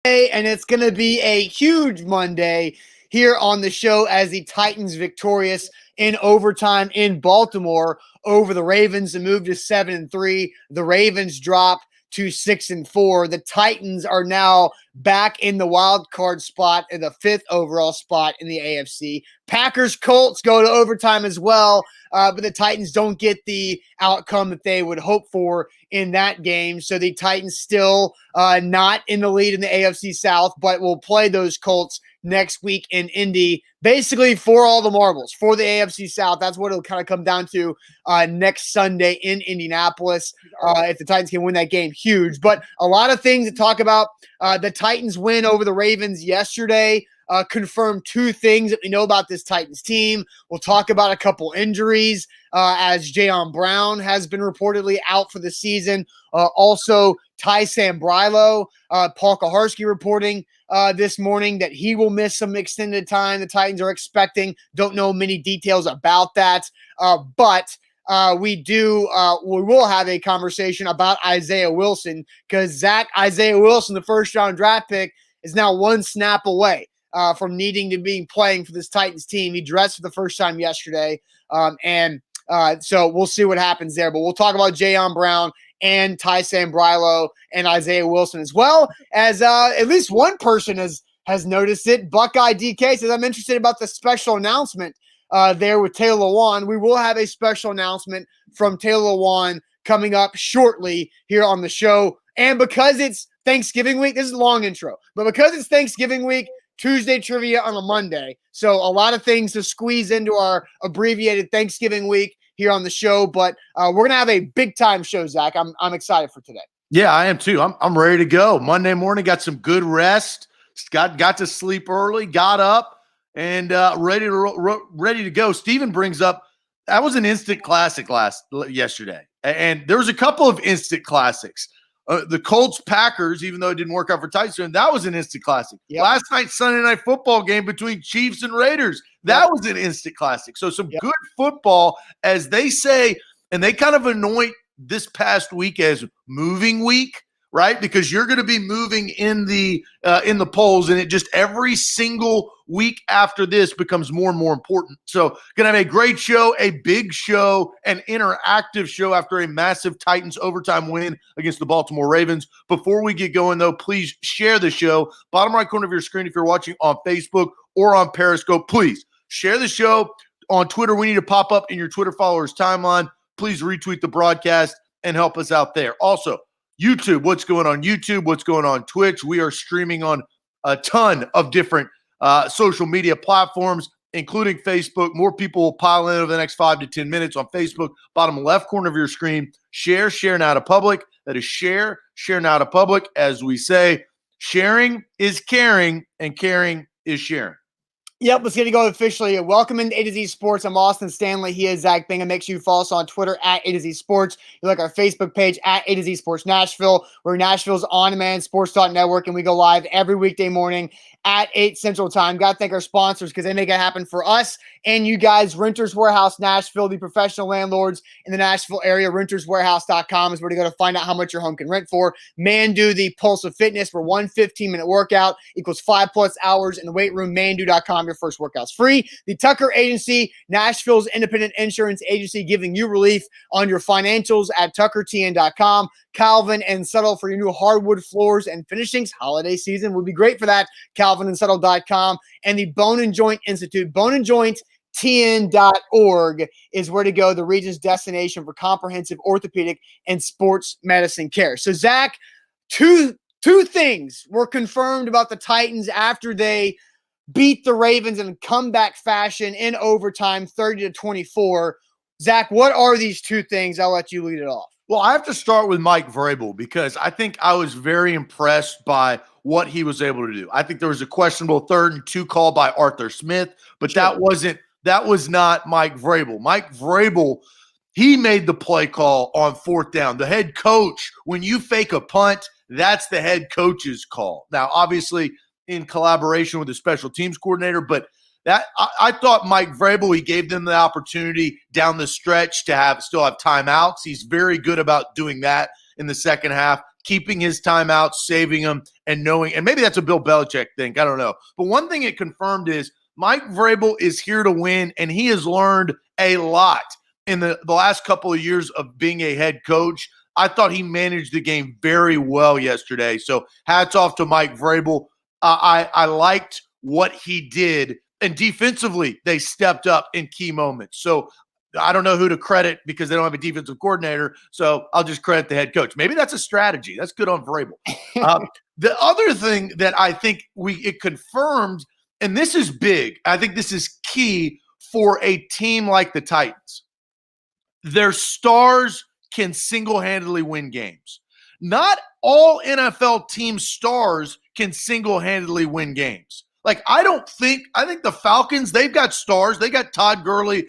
And it's going to be a huge Monday here on the show as the Titans victorious in overtime in Baltimore over the Ravens and move to 7-3. The Ravens drop to 6-4. The Titans are now back in the wild card spot in the 5th overall spot in the AFC. Packers Colts go to overtime as well, but the Titans don't get the outcome that they would hope for in that game. So the Titans still not in the lead in the AFC South, but will play those Colts next week in Indy, basically for all the marbles, for the AFC South. That's what it'll kind of come down to next Sunday in Indianapolis. If the Titans can win that game, huge. But a lot of things to talk about. The Titans win over the Ravens yesterday confirmed two things that we know about this Titans team. We'll talk about a couple injuries as Jayon Brown has been reportedly out for the season. Also, Ty Sambrailo, Paul Kaharski reporting this morning that he will miss some extended time. The Titans are expecting. Don't know many details about that, but we will have a conversation about Isaiah Wilson because Isaiah Wilson, the first-round draft pick, is now one snap away from needing to be playing for this Titans team. He dressed for the first time yesterday, so we'll see what happens there. But we'll talk about Jayon Brown and Ty Sambrailo and Isaiah Wilson, as well as at least one person has noticed it. Buckeye DK says, I'm interested about the special announcement there with Taylor Lewan. We will have a special announcement from Taylor Lewan coming up shortly here on the show. And because it's Thanksgiving week, this is a long intro, but because it's Thanksgiving week, Tuesday trivia on a Monday. So a lot of things to squeeze into our abbreviated Thanksgiving week here on the show, but we're going to have a big time show, Zach. I'm excited for today. Yeah, I am too. I'm ready to go. Monday morning, got some good rest. Got to sleep early, got up, and ready to go. Steven brings up, that was an instant classic yesterday. And there was a couple of instant classics. The Colts-Packers, even though it didn't work out for Titans, that was an instant classic. Yep. Last night's Sunday night football game between Chiefs and Raiders, that was an instant classic. So some good football, as they say, and they kind of anoint this past week as moving week, right? Because you're going to be moving in the polls, and it just every single week after this becomes more and more important. So going to have a great show, a big show, an interactive show after a massive Titans overtime win against the Baltimore Ravens. Before we get going, though, please share the show. Bottom right corner of your screen if you're watching on Facebook or on Periscope, please share the show. On Twitter, we need to pop up in your Twitter followers timeline. Please retweet the broadcast and help us out there. Also, YouTube, what's going on YouTube? What's going on Twitch? We are streaming on a ton of different social media platforms, including Facebook. More people will pile in over the next 5 to 10 minutes on Facebook. Bottom left corner of your screen, share now to public. That is share now to public. As we say, sharing is caring, and caring is sharing. Yep, let's get to go officially. Welcome into A to Z Sports. I'm Austin Stanley. He is Zach Bingham. Make sure you follow us on Twitter at A to Z Sports. You like our Facebook page at A to Z Sports Nashville. We're Nashville's on-demand sports talk network, and we go live every weekday morning at 8 Central Time. Got to thank our sponsors because they make it happen for us and you guys. Renters Warehouse Nashville, the professional landlords in the Nashville area. RentersWarehouse.com is where to go to find out how much your home can rent for. Mandu, the Pulse of Fitness, where 1 15-minute workout equals 5+ hours in the weight room. Mandu.com, your first workout's free. The Tucker Agency, Nashville's independent insurance agency, giving you relief on your financials at TuckerTN.com. Calvin and Settle for your new hardwood floors and finishings. Holiday season would be great for that. CalvinandSettle.com. And the Bone and Joint Institute, boneandjointtn.org is where to go, the region's destination for comprehensive orthopedic and sports medicine care. So, Zach, two things were confirmed about the Titans after they beat the Ravens in comeback fashion in overtime, 30-24. Zach, what are these two things? I'll let you lead it off. Well, I have to start with Mike Vrabel because I think I was very impressed by what he was able to do. I think there was a questionable 3rd and 2 call by Arthur Smith, but that was not Mike Vrabel. Mike Vrabel, he made the play call on 4th down. The head coach, when you fake a punt, that's the head coach's call. Now, obviously, in collaboration with the special teams coordinator, but that I thought Mike Vrabel, he gave them the opportunity down the stretch to still have timeouts. He's very good about doing that in the second half, keeping his timeout, saving them, and knowing, and maybe that's a Bill Belichick thing. I don't know. But one thing it confirmed is Mike Vrabel is here to win, and he has learned a lot in the last couple of years of being a head coach. I thought he managed the game very well yesterday. So hats off to Mike Vrabel. I liked what he did. And defensively, they stepped up in key moments. So I don't know who to credit because they don't have a defensive coordinator. So I'll just credit the head coach. Maybe that's a strategy. That's good on Vrabel. The other thing that I think it confirmed, and this is big, I think this is key for a team like the Titans. Their stars can single-handedly win games. Not all NFL team stars can single-handedly win games. Like, I think the Falcons, they've got stars. They got Todd Gurley,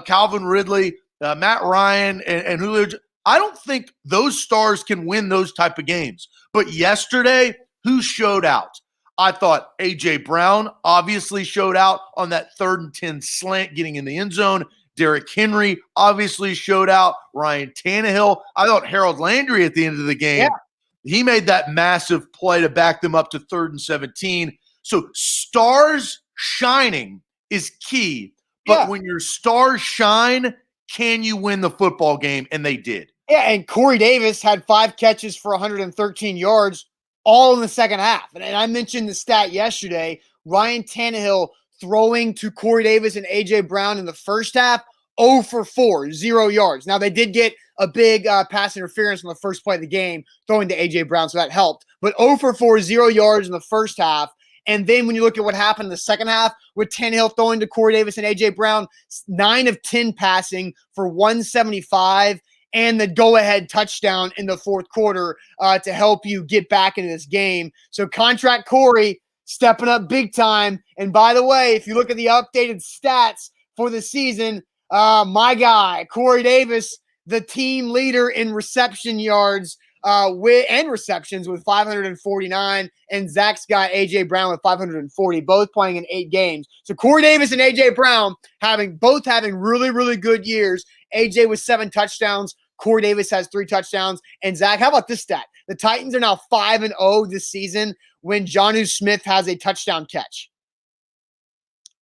Calvin Ridley, Matt Ryan, and Julio. I don't think those stars can win those type of games. But yesterday, who showed out? I thought A.J. Brown obviously showed out on that 3rd and 10 slant getting in the end zone. Derrick Henry obviously showed out. Ryan Tannehill. I thought Harold Landry at the end of the game, he made that massive play to back them up to 3rd and 17. So stars shining is key. But when your stars shine, can you win the football game? And they did. Yeah, and Corey Davis had 5 catches for 113 yards all in the second half. And I mentioned the stat yesterday. Ryan Tannehill throwing to Corey Davis and A.J. Brown in the first half, 0 for 4, 0 yards. Now, they did get a big pass interference on the first play of the game, throwing to A.J. Brown, so that helped. But 0 for 4, 0 yards in the first half. And then when you look at what happened in the second half with Tannehill throwing to Corey Davis and A.J. Brown, 9 of 10 passing for 175 and the go-ahead touchdown in the fourth quarter to help you get back into this game. So contract Corey stepping up big time. And by the way, if you look at the updated stats for the season, my guy, Corey Davis, the team leader in reception yards and receptions with 549, and Zach's guy A.J. Brown with 540, both playing in 8 games. So Corey Davis and A.J. Brown both having really, really good years. A.J. with 7 touchdowns. Corey Davis has 3 touchdowns. And Zach, how about this stat? The Titans are now 5-0 this season when Jonnu Smith has a touchdown catch.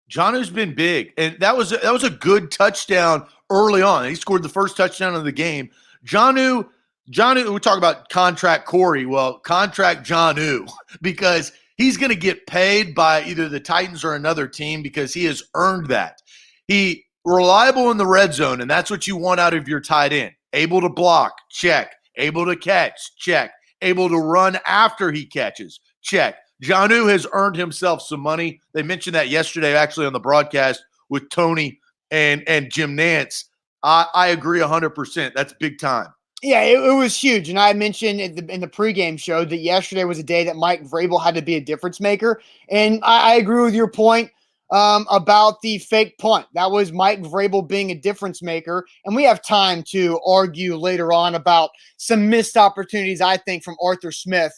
Jonnu's been big, and that was a good touchdown early on. He scored the first touchdown of the game. Jonnu, we talk about contract Corey. Well, contract Jonnu, because he's going to get paid by either the Titans or another team because he has earned that. He reliable in the red zone, and that's what you want out of your tight end. Able to block, check. Able to catch, check. Able to run after he catches, check. Jonnu has earned himself some money. They mentioned that yesterday, actually, on the broadcast with Tony and Jim Nantz. I agree 100%. That's big time. Yeah, it was huge. And I mentioned in the pregame show that yesterday was a day that Mike Vrabel had to be a difference maker. And I agree with your point about the fake punt. That was Mike Vrabel being a difference maker. And we have time to argue later on about some missed opportunities, I think, from Arthur Smith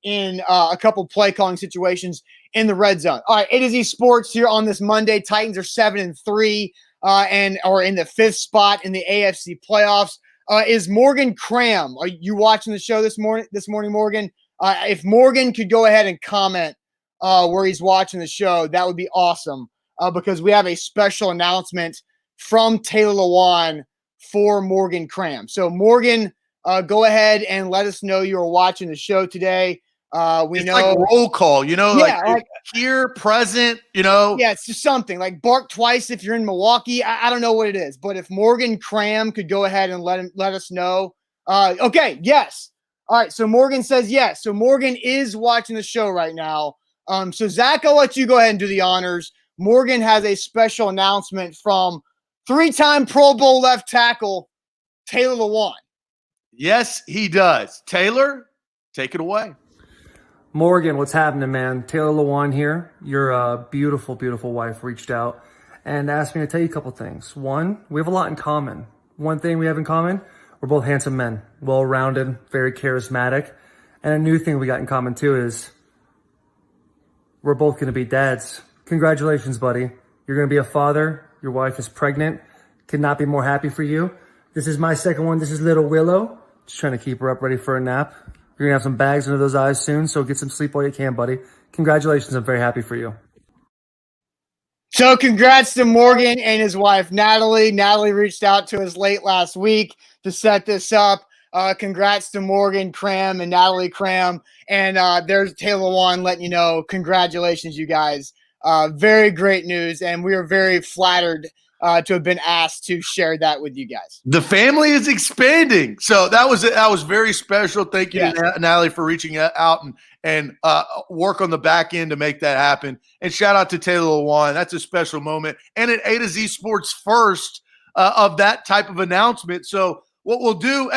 in a couple play calling situations in the red zone. All right, A to Z Sports here on this Monday. Titans are 7-3 and are in the 5th spot in the AFC playoffs. Is Morgan Cram? Are you watching the show this morning, Morgan? If Morgan could go ahead and comment where he's watching the show, that would be awesome because we have a special announcement from Taylor Lewan for Morgan Cram. So Morgan, go ahead and let us know you are watching the show today. It's know like roll call, like here, present, Yeah, it's just something like bark twice if you're in Milwaukee. I don't know what it is, but if Morgan Cram could go ahead and let us know. Okay, yes. All right, so Morgan says yes. So Morgan is watching the show right now. So Zach, I'll let you go ahead and do the honors. Morgan has a special announcement from 3-time Pro Bowl left tackle Taylor Lewan. Yes, he does. Taylor, take it away. Morgan, what's happening, man? Taylor Lewan here. Your beautiful, beautiful wife reached out and asked me to tell you a couple things. One, we have a lot in common. One thing we have in common, we're both handsome men, well-rounded, very charismatic. And a new thing we got in common, too, is we're both going to be dads. Congratulations, buddy. You're going to be a father. Your wife is pregnant. Could not be more happy for you. This is my second one. This is little Willow. Just trying to keep her up ready for a nap. You're going to have some bags under those eyes soon, so get some sleep while you can, buddy. Congratulations. I'm very happy for you. So congrats to Morgan and his wife, Natalie. Natalie reached out to us late last week to set this up. Congrats to Morgan Cram and Natalie Cram. And there's Taylor Lewan letting you know, congratulations, you guys. Very great news. And we are very flattered to have been asked to share that with you guys. The family is expanding. So that was very special. Thank you to Natalie for reaching out and work on the back end to make that happen. And shout out to Taylor Lewan. That's a special moment. And an A to Z Sports first of that type of announcement. So what we'll do,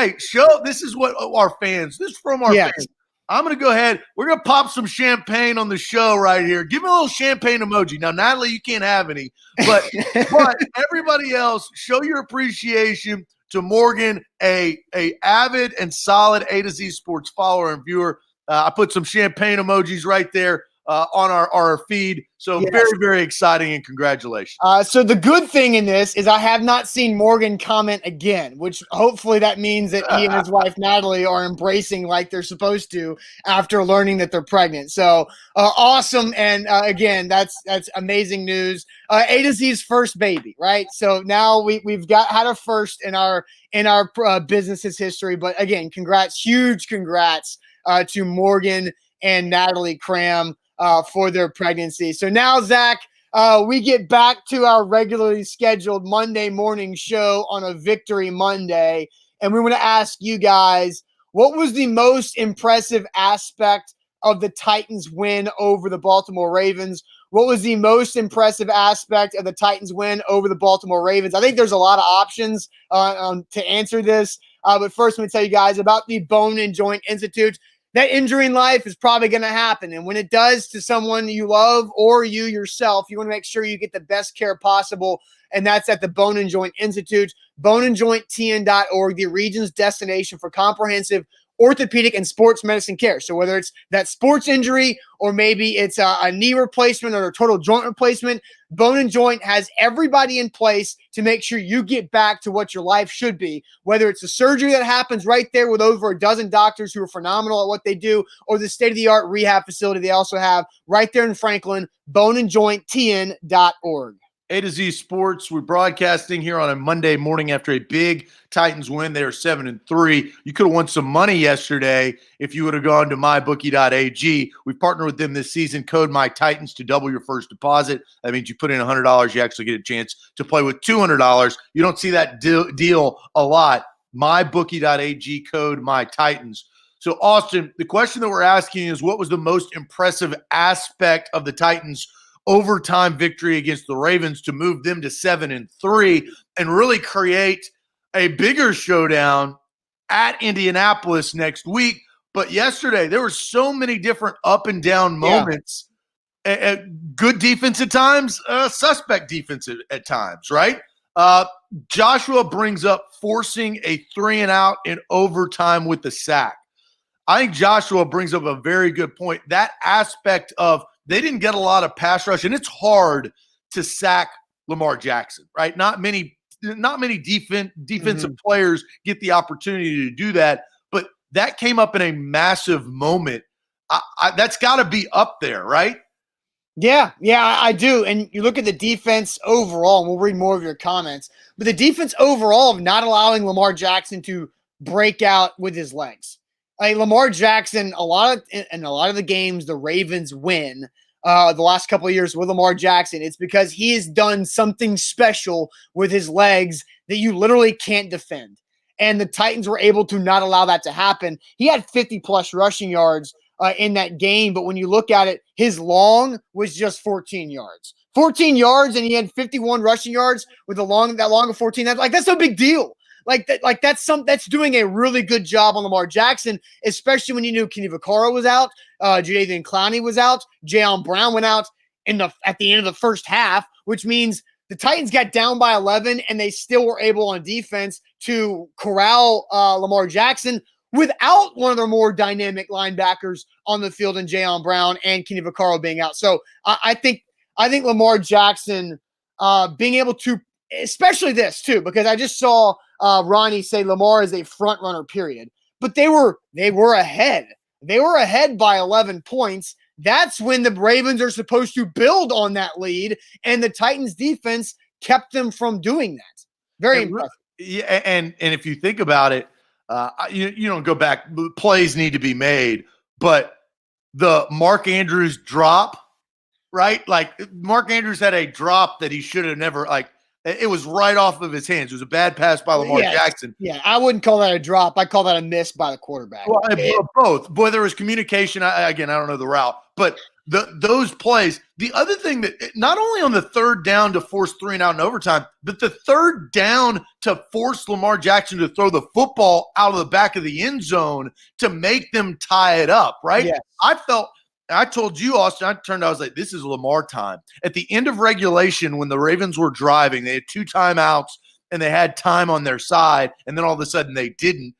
this is what our fans, this is from our fans. I'm going to go ahead. We're going to pop some champagne on the show right here. Give me a little champagne emoji. Now, Natalie, you can't have any, but everybody else, show your appreciation to Morgan, a avid and solid A to Z Sports follower and viewer. I put some champagne emojis right there on our feed. So very, very exciting, and congratulations. So the good thing in this is I have not seen Morgan comment again, which hopefully that means that he and his wife Natalie are embracing like they're supposed to after learning that they're pregnant. So awesome. And again, that's amazing news. A to Z's first baby, right? So now we've had a first in our business's history. But again, huge congrats to Morgan and Natalie Cram for their pregnancy. So now, Zach, we get back to our regularly scheduled Monday morning show on a Victory Monday. And we want to ask you guys, what was the most impressive aspect of the Titans win over the Baltimore Ravens? What was the most impressive aspect of the Titans win over the Baltimore Ravens? I think there's a lot of options to answer this. But first, let me tell you guys about the Bone and Joint Institute. That injury in life is probably going to happen. And when it does to someone you love or you yourself, you want to make sure you get the best care possible. And that's at the Bone and Joint Institute, boneandjointtn.org, the region's destination for comprehensive orthopedic and sports medicine care. So whether it's that sports injury or maybe it's a knee replacement or a total joint replacement, Bone and Joint has everybody in place to make sure you get back to what your life should be. Whether it's a surgery that happens right there with over a dozen doctors who are phenomenal at what they do, or the state-of-the-art rehab facility they also have right there in Franklin, boneandjointtn.org. A to Z Sports. We're broadcasting here on a Monday morning after a big Titans win. They are 7-3. You could have won some money yesterday if you would have gone to mybookie.ag. We've partnered with them this season. Code MyTitans to double your first deposit. That means you put in $100, you actually get a chance to play with $200. You don't see that deal a lot. Mybookie.ag, code MyTitans. So, Austin, the question that we're asking is, what was the most impressive aspect of the Titans' overtime victory against the Ravens to move them to 7-3 and really create a bigger showdown at Indianapolis next week? But yesterday, there were so many different up and down moments. Good defense at times, suspect defense at times, right? Joshua brings up forcing a 3-and-out in overtime with the sack. I think Joshua brings up a very good point. That aspect of they didn't get a lot of pass rush, and it's hard to sack Lamar Jackson, right? Not many defensive players get the opportunity to do that, but that came up in a massive moment. That's got to be up there, right? Yeah, I do. And you look at the defense overall, and we'll read more of your comments, but the defense overall of not allowing Lamar Jackson to break out with his legs. Like Lamar Jackson, a lot of the games the Ravens win the last couple of years with Lamar Jackson, it's because he has done something special with his legs that you literally can't defend. And the Titans were able to not allow that to happen. He had 50-plus rushing yards in that game, but when you look at it, his long was just 14 yards. 14 yards, and he had 51 rushing yards with that long of 14. That's no big deal. That's doing a really good job on Lamar Jackson, especially when you knew Kenny Vaccaro was out, Jadeveon Clowney was out, Jayon Brown went out at the end of the first half, which means the Titans got down by 11 and they still were able on defense to corral Lamar Jackson without one of their more dynamic linebackers on the field in Jayon Brown and Kenny Vaccaro being out. So I think Lamar Jackson being able to, especially this too, because I just saw Ronnie say Lamar is a front runner, period. but they were ahead. They were ahead by 11 points. That's when the Ravens are supposed to build on that lead, and the Titans defense kept them from doing that. Very impressive. Yeah, and if you think about it, you don't go back. Plays need to be made, but the Mark Andrews drop, right? Like Mark Andrews had a drop that he should have never it was right off of his hands. It was a bad pass by Lamar Jackson. Yeah, I wouldn't call that a drop. I call that a miss by the quarterback. Well, both. Boy, there was communication. I don't know the route, but those plays. The other thing that not only on the third down to force 3 and out in overtime, but the third down to force Lamar Jackson to throw the football out of the back of the end zone to make them tie it up, right? Yes. I told you, Austin, I was like, this is Lamar time. At the end of regulation, when the Ravens were driving, they had 2 timeouts and they had time on their side, and then all of a sudden they didn't.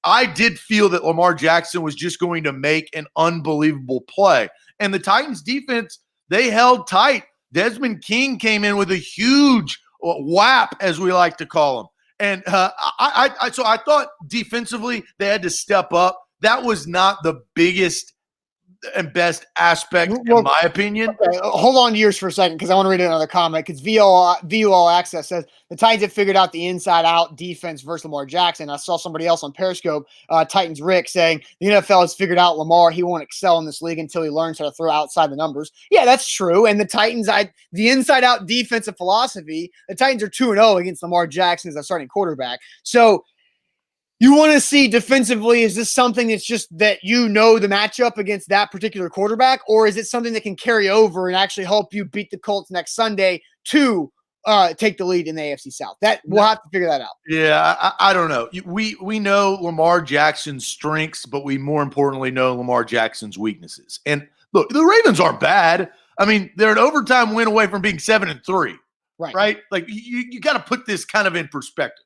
I did feel that Lamar Jackson was just going to make an unbelievable play. And the Titans defense, they held tight. Desmond King came in with a huge whap, as we like to call him. And so I thought defensively they had to step up. That was not the biggest and best aspect, in my opinion. Okay, hold on to yours for a second because I want to read another comment because VOL Access says the Titans have figured out the inside-out defense versus Lamar Jackson. I saw somebody else on Periscope, Titans Rick, saying the NFL has figured out Lamar. He won't excel in this league until he learns how to throw outside the numbers. Yeah, that's true. And the Titans, the inside-out defensive philosophy, the Titans are 2-0 against Lamar Jackson as a starting quarterback. So you want to see defensively, is this something that's just that the matchup against that particular quarterback, or is it something that can carry over and actually help you beat the Colts next Sunday to take the lead in the AFC South? That we'll have to figure that out. Yeah, I don't know. We know Lamar Jackson's strengths, but we more importantly know Lamar Jackson's weaknesses. And look, the Ravens aren't bad. I mean, they're an overtime win away from being 7-3. Right? Like you got to put this kind of in perspective.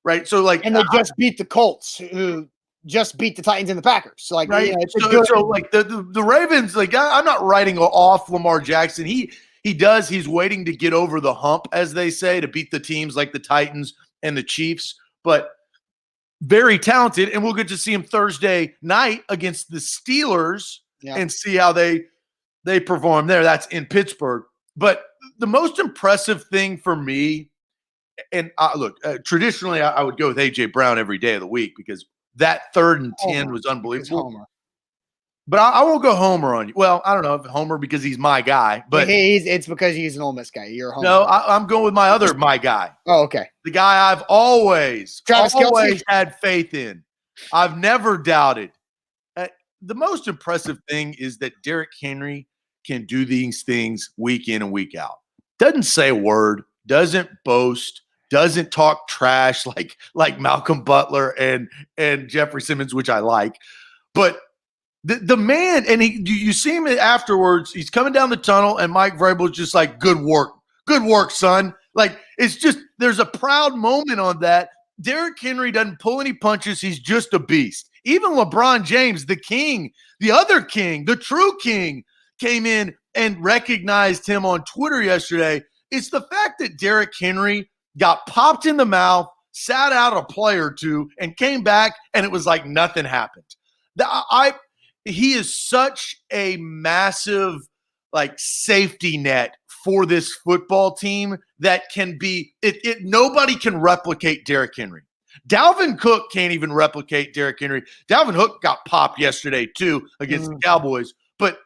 Right. So and they just beat the Colts, who just beat the Titans and the Packers. So right. The Ravens, I'm not writing off Lamar Jackson. He's waiting to get over the hump, as they say, to beat the teams like the Titans and the Chiefs, but very talented. And we'll get to see him Thursday night against the Steelers and see how they perform there. That's in Pittsburgh. But the most impressive thing for me, and look, traditionally I would go with A.J. Brown every day of the week because that 3rd and 10 was unbelievable. But I won't go homer on you. Well, I don't know if homer because he's my guy, but it's because he's an Ole Miss guy. You're a homer. No, I'm going with my guy. Oh, okay. The guy I've always Kelce had faith in. I've never doubted. The most impressive thing is that Derrick Henry can do these things week in and week out. Doesn't say a word. Doesn't boast, doesn't talk trash like Malcolm Butler and Jeffrey Simmons, which I like. But the man, and you see him afterwards, he's coming down the tunnel, and Mike Vrabel's just like, good work, son. Like, it's just, there's a proud moment on that. Derrick Henry doesn't pull any punches. He's just a beast. Even LeBron James, the king, the other king, the true king, came in and recognized him on Twitter yesterday. It's the fact that Derrick Henry got popped in the mouth, sat out a play or two, and came back, and it was like nothing happened. He is such a massive safety net for this football team that can be nobody can replicate Derrick Henry. Dalvin Cook can't even replicate Derrick Henry. Dalvin Cook got popped yesterday too against the Cowboys, but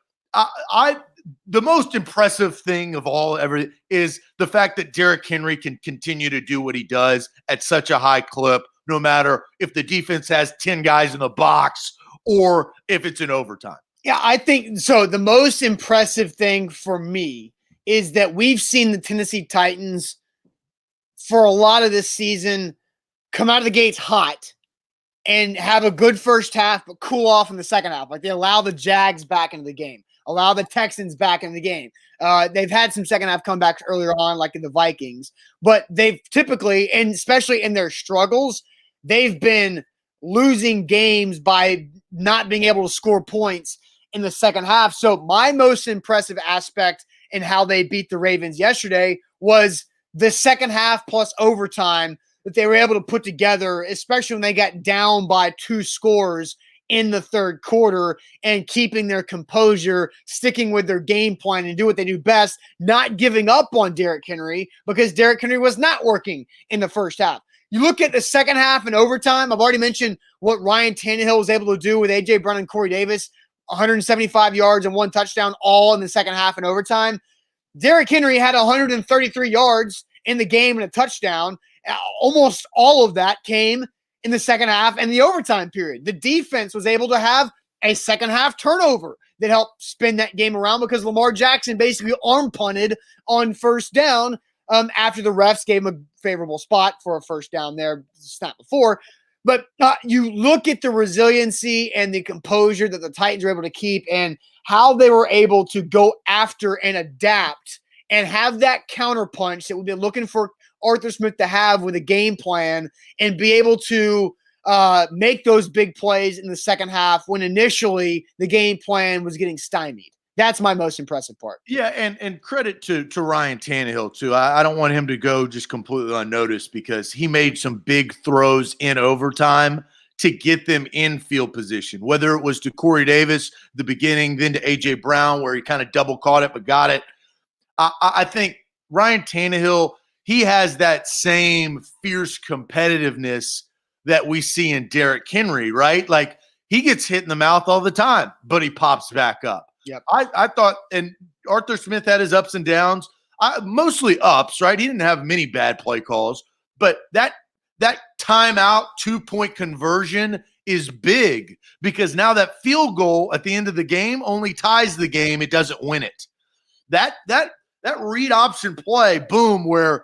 the most impressive thing of all ever is the fact that Derrick Henry can continue to do what he does at such a high clip, no matter if the defense has 10 guys in the box or if it's in overtime. Yeah, I think so. The most impressive thing for me is that we've seen the Tennessee Titans for a lot of this season come out of the gates hot and have a good first half, but cool off in the second half. Like they allow the Jags back into the game. Allow the Texans back in the game. They've had some second half comebacks earlier on, like in the Vikings, but they've typically, and especially in their struggles, they've been losing games by not being able to score points in the second half. So my most impressive aspect in how they beat the Ravens yesterday was the second half plus overtime. that they were able to put together, especially when they got down by 2 scores in the third quarter and keeping their composure, sticking with their game plan and do what they do best, not giving up on Derrick Henry because Derrick Henry was not working in the first half. You look at the second half and overtime, I've already mentioned what Ryan Tannehill was able to do with A.J. Brown and Corey Davis, 175 yards and 1 touchdown all in the second half and overtime. Derrick Henry had 133 yards in the game and a touchdown. Almost all of that came in the second half and the overtime period. The defense was able to have a second half turnover that helped spin that game around because Lamar Jackson basically arm punted on first down after the refs gave him a favorable spot for a first down there the snap before. But you look at the resiliency and the composure that the Titans were able to keep and how they were able to go after and adapt and have that counterpunch that we've been looking for Arthur Smith to have with a game plan and be able to make those big plays in the second half when initially the game plan was getting stymied. That's my most impressive part. Yeah, and credit to Ryan Tannehill, too. I don't want him to go just completely unnoticed because he made some big throws in overtime to get them in field position, whether it was to Corey Davis, the beginning, then to A.J. Brown, where he kind of double caught it but got it. I think Ryan Tannehill, he has that same fierce competitiveness that we see in Derrick Henry, right? Like, he gets hit in the mouth all the time, but he pops back up. Yep. I thought, and Arthur Smith had his ups and downs, mostly ups, right? He didn't have many bad play calls, but that timeout 2-point conversion is big because now that field goal at the end of the game only ties the game. It doesn't win it. That read option play, boom, where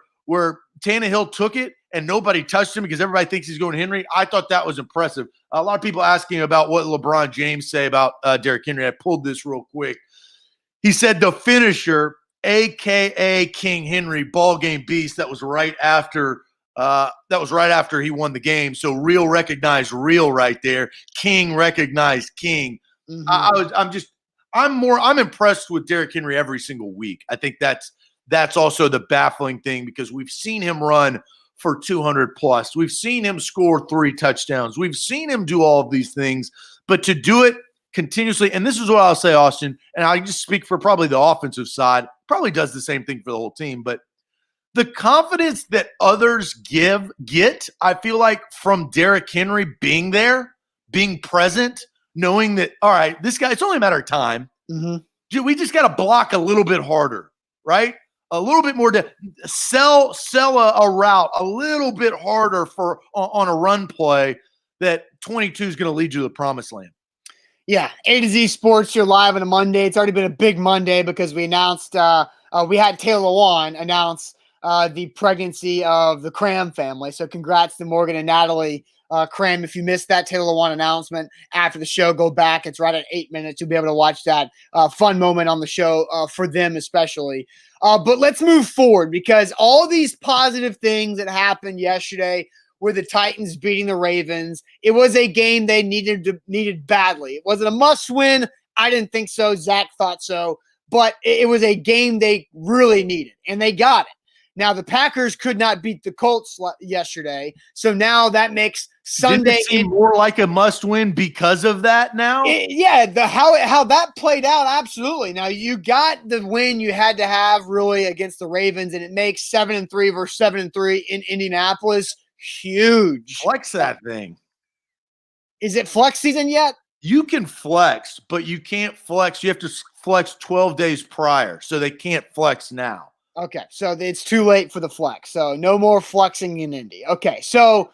Tannehill took it and nobody touched him because everybody thinks he's going to Henry. I thought that was impressive. A lot of people asking about what LeBron James say about Derrick Henry. I pulled this real quick. He said the finisher, a.k.a. King Henry, ball game beast. That was right after he won the game. So real recognized real right there. King recognized King. Mm-hmm. I'm impressed with Derrick Henry every single week. I think that's also the baffling thing because we've seen him run for 200 plus. We've seen him score 3 touchdowns. We've seen him do all of these things, but to do it continuously, and this is what I'll say, Austin, and I just speak for probably the offensive side, probably does the same thing for the whole team, but the confidence that others get, I feel like from Derrick Henry being there, being present, knowing that, all right, this guy, it's only a matter of time. Mm-hmm. We just got to block a little bit harder, right? A little bit more to sell a route a little bit harder on a run play that 22 is going to lead you to the promised land. Yeah, A to Z Sports, you're live on a Monday. It's already been a big Monday because we announced we had Taylor Lewan announce the pregnancy of the Cram family. So congrats to Morgan and Natalie Cram. If you missed that Taylor Lewan announcement after the show, go back. It's right at 8 minutes. You'll be able to watch that fun moment on the show for them especially. But let's move forward because all these positive things that happened yesterday with the Titans beating the Ravens, it was a game they needed badly. Was it a must win? I didn't think so. Zach thought so. But it was a game they really needed, and they got it. Now, the Packers could not beat the Colts yesterday, so now that makes Sunday seem more like a must-win because of that now? How that played out, absolutely. Now, you got the win you had to have, really, against the Ravens, and it makes 7-3 versus 7-3 in Indianapolis huge. Flex that thing. Is it flex season yet? You can flex, but you can't flex. You have to flex 12 days prior, so they can't flex now. Okay, so it's too late for the flex. So no more flexing in Indy. Okay, so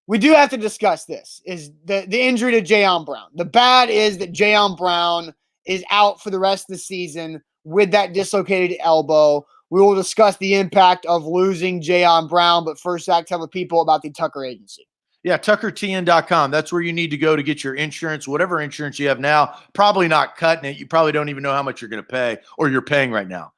we do have to discuss this, is the injury to Jayon Brown. The bad is that Jayon Brown is out for the rest of the season with that dislocated elbow. We will discuss the impact of losing Jayon Brown, but first, Zach, tell the people about the Tucker Agency. Yeah, TuckerTN.com. That's where you need to go to get your insurance, whatever insurance you have now. Probably not cutting it. You probably don't even know how much you're going to pay or you're paying right now.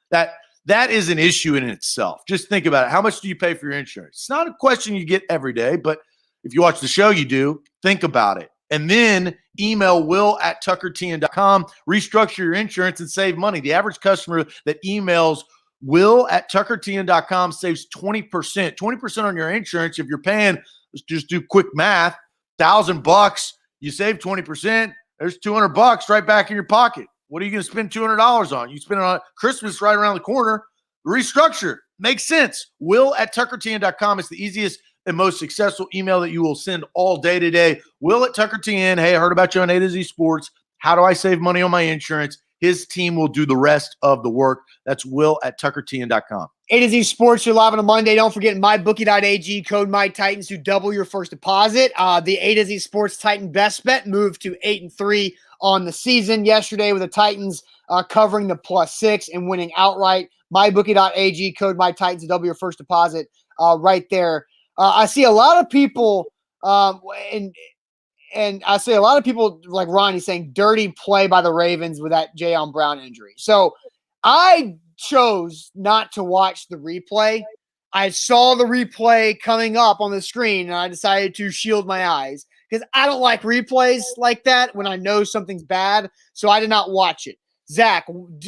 That is an issue in itself. Just think about it. How much do you pay for your insurance? It's not a question you get every day, but if you watch the show, you do. Think about it. And then email will@tuckertn.com. Restructure your insurance and save money. The average customer that emails Will at tuckertn.com saves 20%. 20% on your insurance. If you're paying, let's just do quick math, $1,000, you save 20%. There's $200 right back in your pocket. What are you going to spend $200 on? You spend it on Christmas right around the corner. Restructure. Makes sense. Will at tuckertn.com is the easiest and most successful email that you will send all day today. Will at tuckertn. Hey, I heard about you on A to Z Sports. How do I save money on my insurance? His team will do the rest of the work. That's Will at tuckertn.com. A to Z Sports, you're live on a Monday. Don't forget mybookie.ag, code MyTitans to double your first deposit. The A to Z Sports Titan best bet moved to 8-3 on the season yesterday with the Titans covering the +6 and winning outright. Mybookie.ag, code MyTitans to double your first deposit right there. I see a lot of people, and I see a lot of people like Ronnie saying dirty play by the Ravens with that Jayon Brown injury. So I chose not to watch the replay. I saw the replay coming up on the screen, and I decided to shield my eyes because I don't like replays like that when I know something's bad. So I did not watch it. Zach,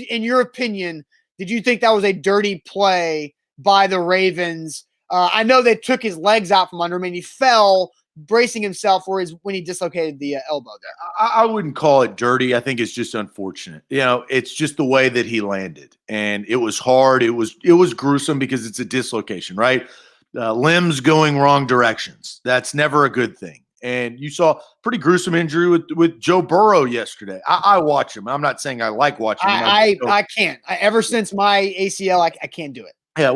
in your opinion, did you think that was a dirty play by the Ravens? I know they took his legs out from under him, and he fell, bracing himself when he dislocated the elbow there. I wouldn't call it dirty. I think it's just unfortunate. It's just the way that he landed, and it was hard. It was gruesome because it's a dislocation, right? Limbs going wrong directions. That's never a good thing. And you saw pretty gruesome injury with Joe Burrow yesterday. I watch him. I'm not saying I like watching him. I can't. Ever since my ACL, I can't do it. Yeah,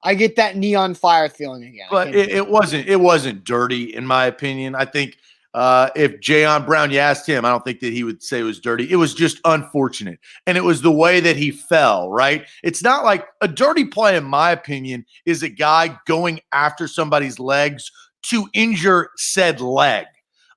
I get that neon fire feeling again. But it wasn't dirty, in my opinion. I think if Jayon Brown, you asked him, I don't think that he would say it was dirty. It was just unfortunate. And it was the way that he fell, right? It's not like a dirty play, in my opinion, is a guy going after somebody's legs to injure said leg.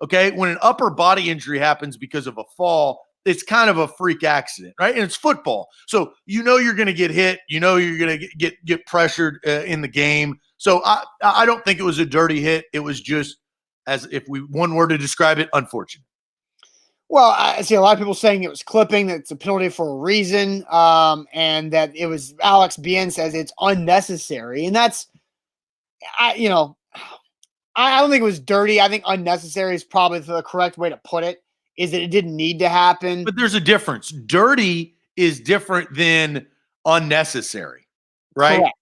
Okay? When an upper body injury happens because of a fall, it's kind of a freak accident, right? And it's football. So you're going to get hit. You're going to get pressured in the game. So I don't think it was a dirty hit. It was just, as if one word to describe it, unfortunate. Well, I see a lot of people saying it was clipping, that it's a penalty for a reason, and that it was Alex Bien says it's unnecessary. And that's, I don't think it was dirty. I think unnecessary is probably the correct way to put it. Is that it didn't need to happen. But there's a difference. Dirty is different than unnecessary, right? Correct.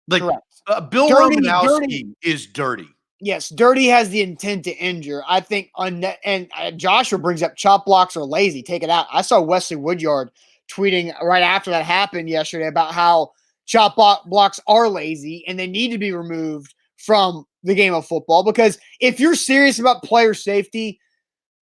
Like Correct. Bill Romanowski is dirty. Yes, dirty has the intent to injure. I think and Joshua brings up chop blocks are lazy. Take it out. I saw Wesley Woodyard tweeting right after that happened yesterday about how chop blocks are lazy and they need to be removed from the game of football, because if you're serious about player safety,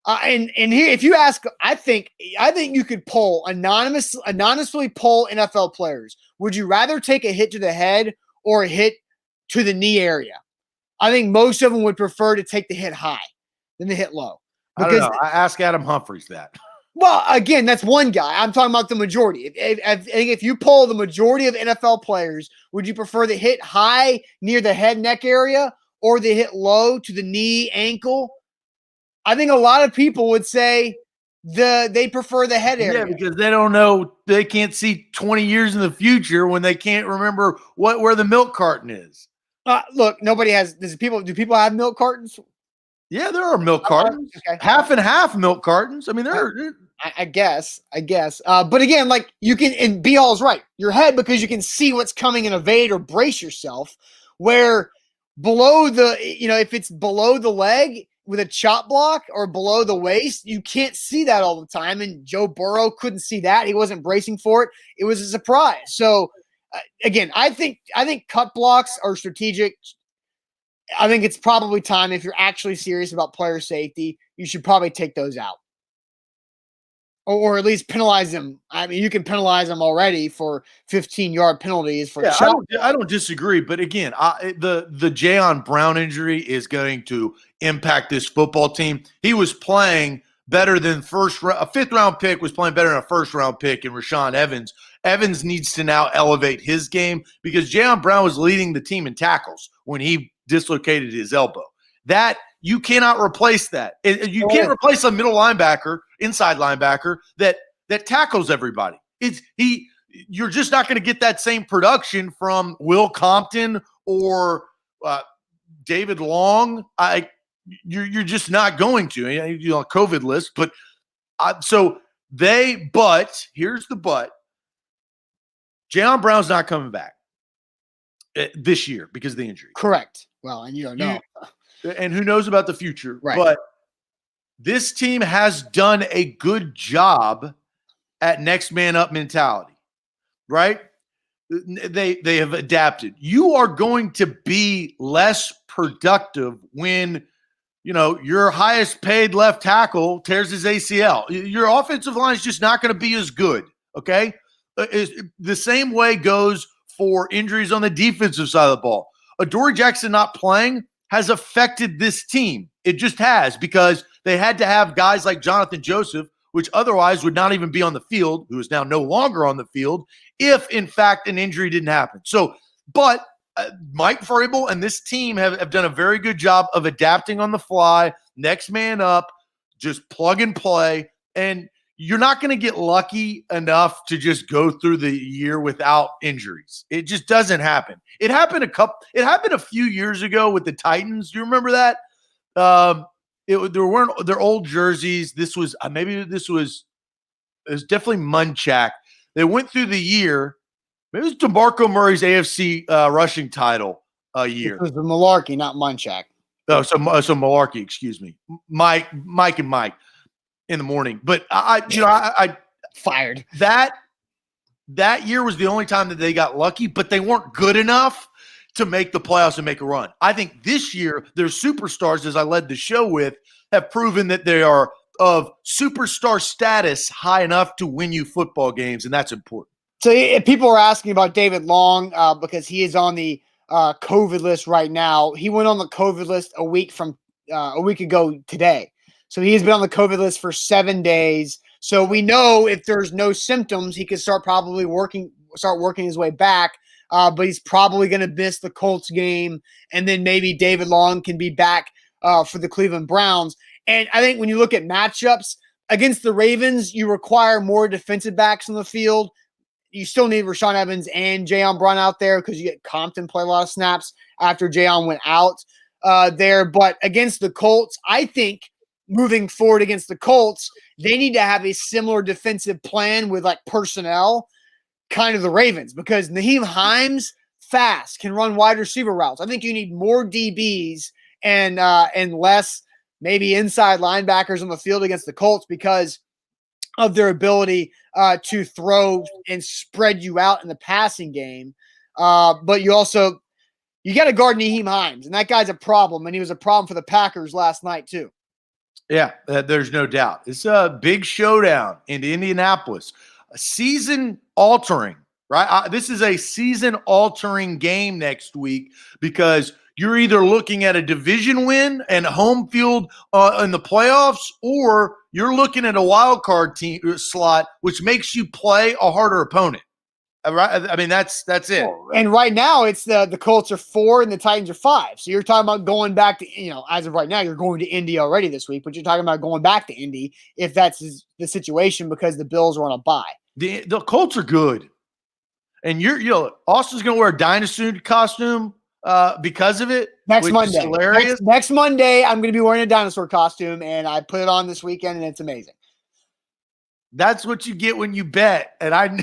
and here, if you ask, I think you could anonymously poll NFL players. Would you rather take a hit to the head or a hit to the knee area? I think most of them would prefer to take the hit high than the hit low. Because, I don't know. I ask Adam Humphries that. Well, again, that's one guy. I'm talking about the majority. If you poll the majority of NFL players, would you prefer the hit high near the head neck area or the hit low to the knee ankle? I think a lot of people would say they prefer the head area. Yeah, because they don't know, they can't see 20 years in the future when they can't remember where the milk carton is. Look, nobody has. Do people have milk cartons? Yeah, there are milk cartons. Okay. Half and half milk cartons. I mean, I guess. But again, like you can, and B-Hall's right. Your head, because you can see what's coming and evade or brace yourself. Where below if it's below the leg with a chop block or below the waist, you can't see that all the time. And Joe Burrow couldn't see that. He wasn't bracing for it. It was a surprise. So again, I think cut blocks are strategic. I think it's probably time, if you're actually serious about player safety, you should probably take those out. Or at least penalize them. I mean, you can penalize them already for 15-yard penalties for I don't disagree, but again, the Jayon Brown injury is going to impact this football team. He was playing better than a fifth-round pick was playing better than a first-round pick in Rashaan Evans. Evans needs to now elevate his game because Jayon Brown was leading the team in tackles when he dislocated his elbow. That you cannot replace that. You can't replace a middle linebacker, inside linebacker that tackles everybody. you're just not going to get that same production from Will Compton or David Long. You're just not going to. You're on COVID list, but but here's the but. Jayon Brown's not coming back this year because of the injury. Correct. Well, and you don't know. And who knows about the future. Right. But this team has done a good job at next man up mentality, right? They have adapted. You are going to be less productive when your highest paid left tackle tears his ACL. Your offensive line is just not going to be as good, okay? The same way goes for injuries on the defensive side of the ball. Adoree Jackson not playing has affected this team. It just has, because they had to have guys like Jonathan Joseph, which otherwise would not even be on the field, who is now no longer on the field, if, in fact, an injury didn't happen. So, but Mike Vrabel and this team have done a very good job of adapting on the fly, next man up, just plug and play. And you're not going to get lucky enough to just go through the year without injuries. It just doesn't happen. It happened a few years ago with the Titans. Do you remember that? There weren't their old jerseys. It was definitely Munchak. They went through the year. Maybe it was DeMarco Murray's AFC rushing title a year. It was the Malarkey, not Munchak. Oh, so Malarkey, excuse me. Mike and Mike in the morning. But I fired. That year was the only time that they got lucky, but they weren't good enough to make the playoffs and make a run. I think this year, their superstars, as I led the show with, have proven that they are of superstar status high enough to win you football games, and that's important. So people are asking about David Long because he is on the COVID list right now. He went on the COVID list a week ago today. So he has been on the COVID list for 7 days. So we know if there's no symptoms, he could start working his way back. But he's probably going to miss the Colts game, and then maybe David Long can be back for the Cleveland Browns. And I think when you look at matchups against the Ravens, you require more defensive backs on the field. You still need Rashaan Evans and Jayon Brown out there because you get Compton play a lot of snaps after Jayon went out there. But against the Colts, I think moving forward against the Colts, they need to have a similar defensive plan with like personnel, kind of the Ravens, because Nyheim Hines fast can run wide receiver routes. I think you need more DBs and less maybe inside linebackers on the field against the Colts because of their ability to throw and spread you out in the passing game. But you got to guard Nyheim Hines, and that guy's a problem, and he was a problem for the Packers last night too. Yeah, there's no doubt. It's a big showdown in Indianapolis. A season-altering, right? This is a season-altering game next week because you're either looking at a division win and home field in the playoffs, or you're looking at a wild card team slot, which makes you play a harder opponent. Right? I mean, that's it. And right now, it's the Colts are 4 and the Titans are 5. So you're talking about going back to, as of right now, you're going to Indy already this week, but you're talking about going back to Indy if that's the situation because the Bills are on a bye. The Colts are good, and Austin's going to wear a dinosaur costume because of it. Next Monday, hilarious. Next Monday, I'm going to be wearing a dinosaur costume, and I put it on this weekend, and it's amazing. That's what you get when you bet, and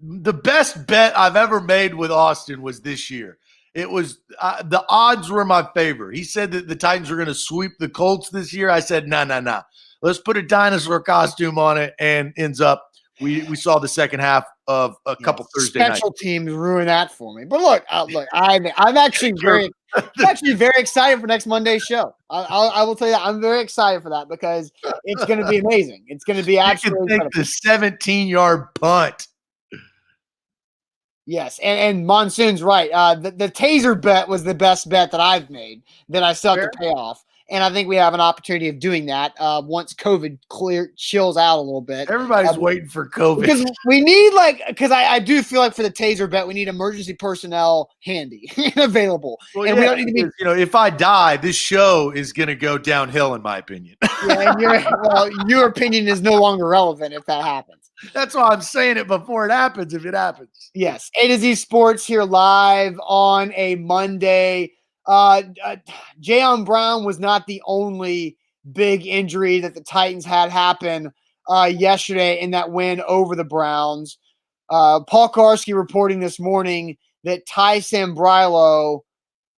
the best bet I've ever made with Austin was this year. It was the odds were in my favor. He said that the Titans were going to sweep the Colts this year. I said, no. Let's put a dinosaur costume on it, and ends up we saw the second half of a couple Thursday nights. Special teams ruin that for me. But look, I'm actually very excited for next Monday's show. I will tell you that I'm very excited for that because it's going to be amazing. It's going to be absolutely incredible. The 17-yard punt. Yes, and Monsoon's right. The taser bet was the best bet that I've made that I still have to pay off. And I think we have an opportunity of doing that once COVID chills out a little bit. Everybody's waiting for COVID. Because we need I do feel like for the taser bet, we need emergency personnel handy and available. Well, and we don't need to be. If I die, this show is going to go downhill, in my opinion. Yeah, and your opinion is no longer relevant if that happens. That's why I'm saying it before it happens, if it happens. Yes, A to Z Sports here live on a Monday. Jayon Brown was not the only big injury that the Titans had happen yesterday in that win over the Browns. Paul Karski reporting this morning that Ty Sambrailo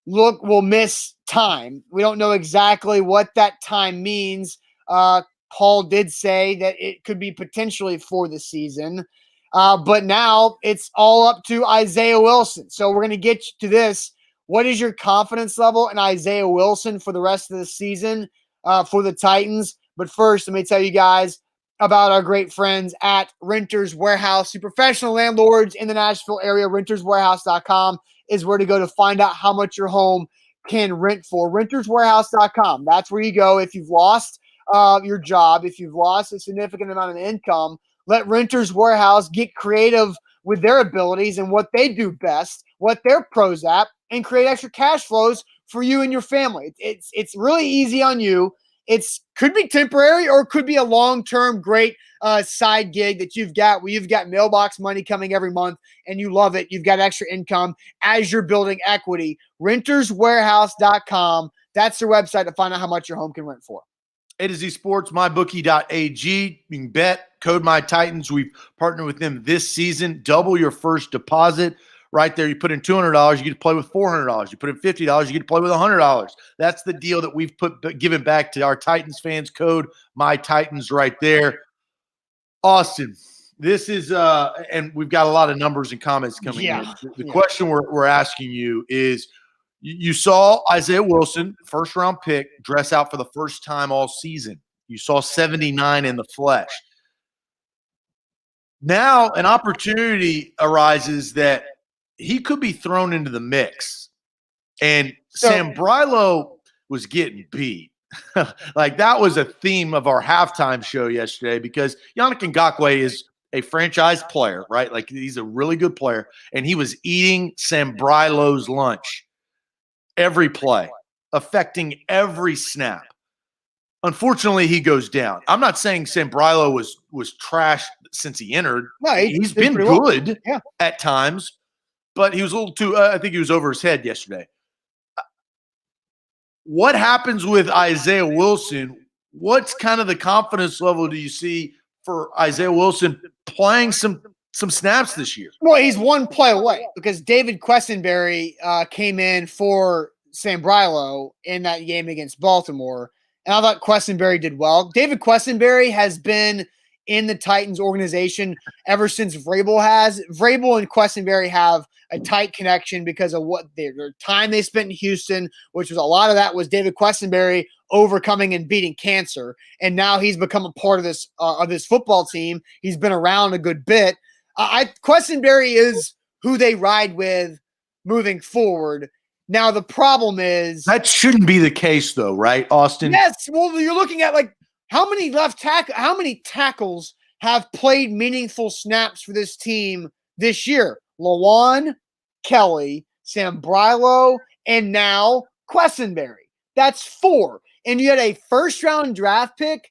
will miss time. We don't know exactly what that time means. Paul did say that it could be potentially for the season. But now it's all up to Isaiah Wilson. So we're going to get to this. What is your confidence level in Isaiah Wilson for the rest of the season for the Titans? But first, let me tell you guys about our great friends at Renters Warehouse. Your professional landlords in the Nashville area, renterswarehouse.com is where to go to find out how much your home can rent for. Renterswarehouse.com. That's where you go if you've lost your job, if you've lost a significant amount of income. Let Renters Warehouse get creative with their abilities and what they do best, what they're pros at, and create extra cash flows for you and your family. It's really easy on you. Could be temporary or it could be a long-term great side gig that you've got where you've got mailbox money coming every month and you love it. You've got extra income as you're building equity. Renterswarehouse.com. That's their website to find out how much your home can rent for. A to Z Sports, mybookie.ag. You can bet, code MyTitans. We've partnered with them this season. Double your first deposit. Right there, you put in $200, you get to play with $400. You put in $50, you get to play with $100. That's the deal that we've given back to our Titans fans. Code MyTitans right there. Austin, this is and we've got a lot of numbers and comments coming in. The question we're asking you is, you saw Isaiah Wilson, first-round pick, dress out for the first time all season. You saw 79 in the flesh. Now an opportunity arises that he could be thrown into the mix. And Sambrailo was getting beat. Like, that was a theme of our halftime show yesterday because Yannick Ngakoue is a franchise player, right? Like, he's a really good player. And he was eating Sambrailo's lunch every play, affecting every snap. Unfortunately, he goes down. I'm not saying Sambrailo was trashed since he entered. No, he's been good at times. But he was a little too I think he was over his head yesterday. What happens with Isaiah Wilson? What's kind of the confidence level do you see for Isaiah Wilson playing some snaps this year? Well, he's one play away because David Quessenberry came in for Sambrailo in that game against Baltimore. And I thought Quessenberry did well. David Quessenberry has been in the Titans organization ever since Vrabel has. Vrabel and Quessenberry have a tight connection because of what their time they spent in Houston, which was a lot of that was David Quessenberry overcoming and beating cancer. And now he's become a part of this football team. He's been around a good bit. Quessenberry is who they ride with moving forward. Now, the problem is that shouldn't be the case though, right, Austin? Yes. Well, you're looking at like how many tackles have played meaningful snaps for this team this year? Lewan, Kelly, Sambrailo, and now Quessenberry. That's 4. And you had a first-round draft pick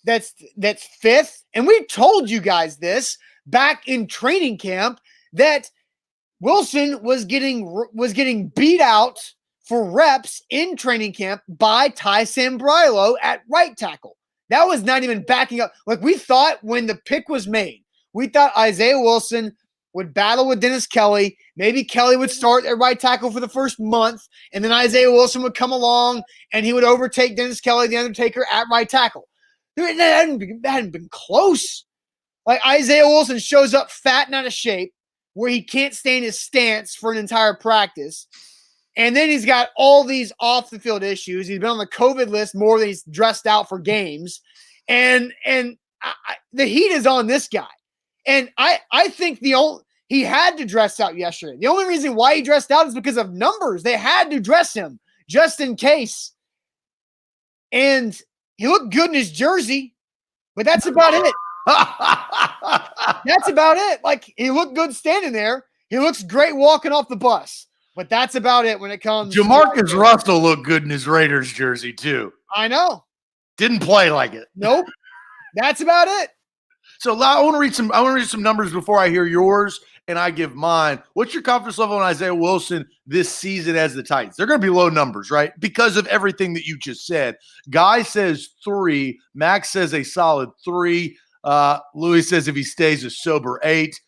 that's 5th. And we told you guys this back in training camp that Wilson was getting beat out for reps in training camp by Ty Sambrailo at right tackle. That was not even backing up. Like, we thought when the pick was made, we thought Isaiah Wilson would battle with Dennis Kelly. Maybe Kelly would start at right tackle for the first month, and then Isaiah Wilson would come along and he would overtake Dennis Kelly, the Undertaker, at right tackle. That hadn't been close. Like, Isaiah Wilson shows up fat and out of shape where he can't stay in his stance for an entire practice. And then he's got all these off-the-field issues. He's been on the COVID list more than he's dressed out for games. And the heat is on this guy. And I think he had to dress out yesterday. The only reason why he dressed out is because of numbers. They had to dress him just in case. And he looked good in his jersey, but that's about it. That's about it. Like, he looked good standing there. He looks great walking off the bus. But that's about it when it comes Jamarcus Russell looked good in his Raiders jersey, too. I know. Didn't play like it. Nope. That's about it. So I want to read some numbers before I hear yours and I give mine. What's your confidence level on Isaiah Wilson this season as the Titans? They're going to be low numbers, right? Because of everything that you just said. Guy says 3. Max says a solid 3. Louis says if he stays a sober 8.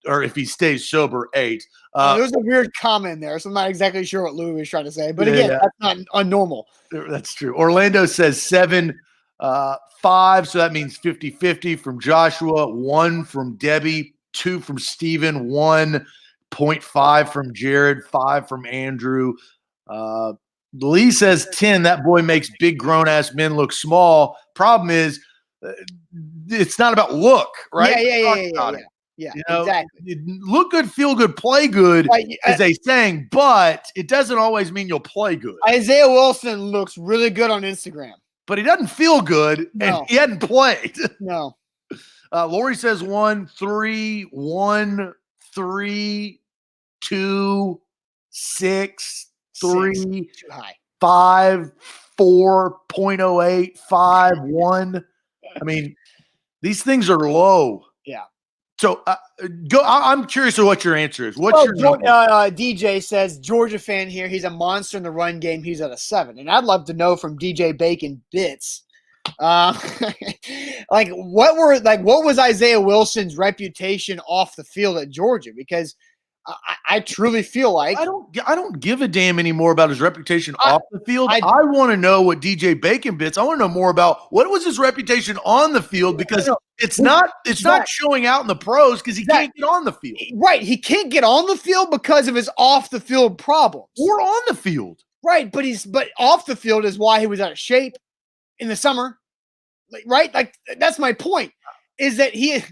Or if he stays sober 8. There's a weird comment there, so I'm not exactly sure what Louis was trying to say. But again, that's not unnormal. That's true. Orlando says 7, 5, so that means 50-50 from Joshua, 1 from Debbie, 2 from Steven, 1.5 from Jared, 5 from Andrew. Lee says 10. That boy makes big grown-ass men look small. Problem is, it's not about look, right? Yeah, you know, exactly. Look good, feel good, play good is a saying, but it doesn't always mean you'll play good. Isaiah Wilson looks really good on Instagram. But he doesn't feel good, and he hadn't played. No. Lori says 1, 3, 1, 3, 2, 6, 3, too high. 5, 4.08, 5, 1. I mean, these things are low. Yeah. So go. I'm curious of what your answer is. What's your number? DJ says Georgia fan here. He's a monster in the run game. He's at a 7, and I'd love to know from DJ Bacon Bits, what was Isaiah Wilson's reputation off the field at Georgia? Because I truly feel like I don't give a damn anymore about his reputation off the field. I want to know what DJ Bacon Bits. I want to know more about what was his reputation on the field, because it's not showing out in the pros because he can't get on the field. Right, he can't get on the field because of his off the field problems. Or on the field. Right, but off the field is why he was out of shape in the summer. Right? Like, that's my point. Is that he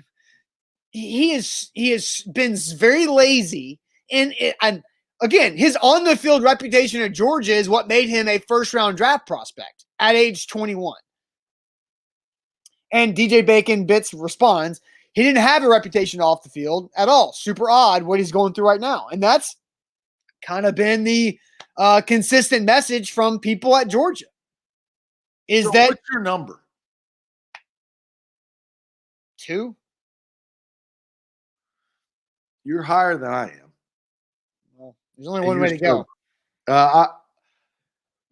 has been very lazy, and again, his on the field reputation at Georgia is what made him a first round draft prospect at age 21. And DJ Bacon Bits responds, he didn't have a reputation off the field at all. Super odd what he's going through right now, and that's kind of been the consistent message from people at Georgia. What's your number? 2. You're higher than I am. Well, there's only one way to go.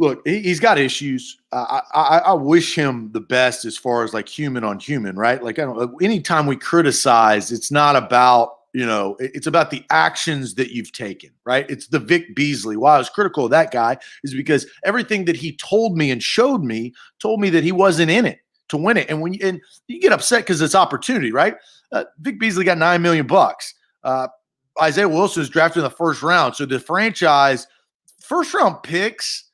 Look, he's got issues. I wish him the best as far as like human on human, right? Like, anytime we criticize, it's not about, it's about the actions that you've taken, right? It's the Vic Beasley. Why I was critical of that guy is because everything that he told me and showed me told me that he wasn't in it to win it. And you get upset because it's opportunity, right? Vic Beasley got $9 million. Isaiah Wilson is drafted in the first round. So the franchise first round picks,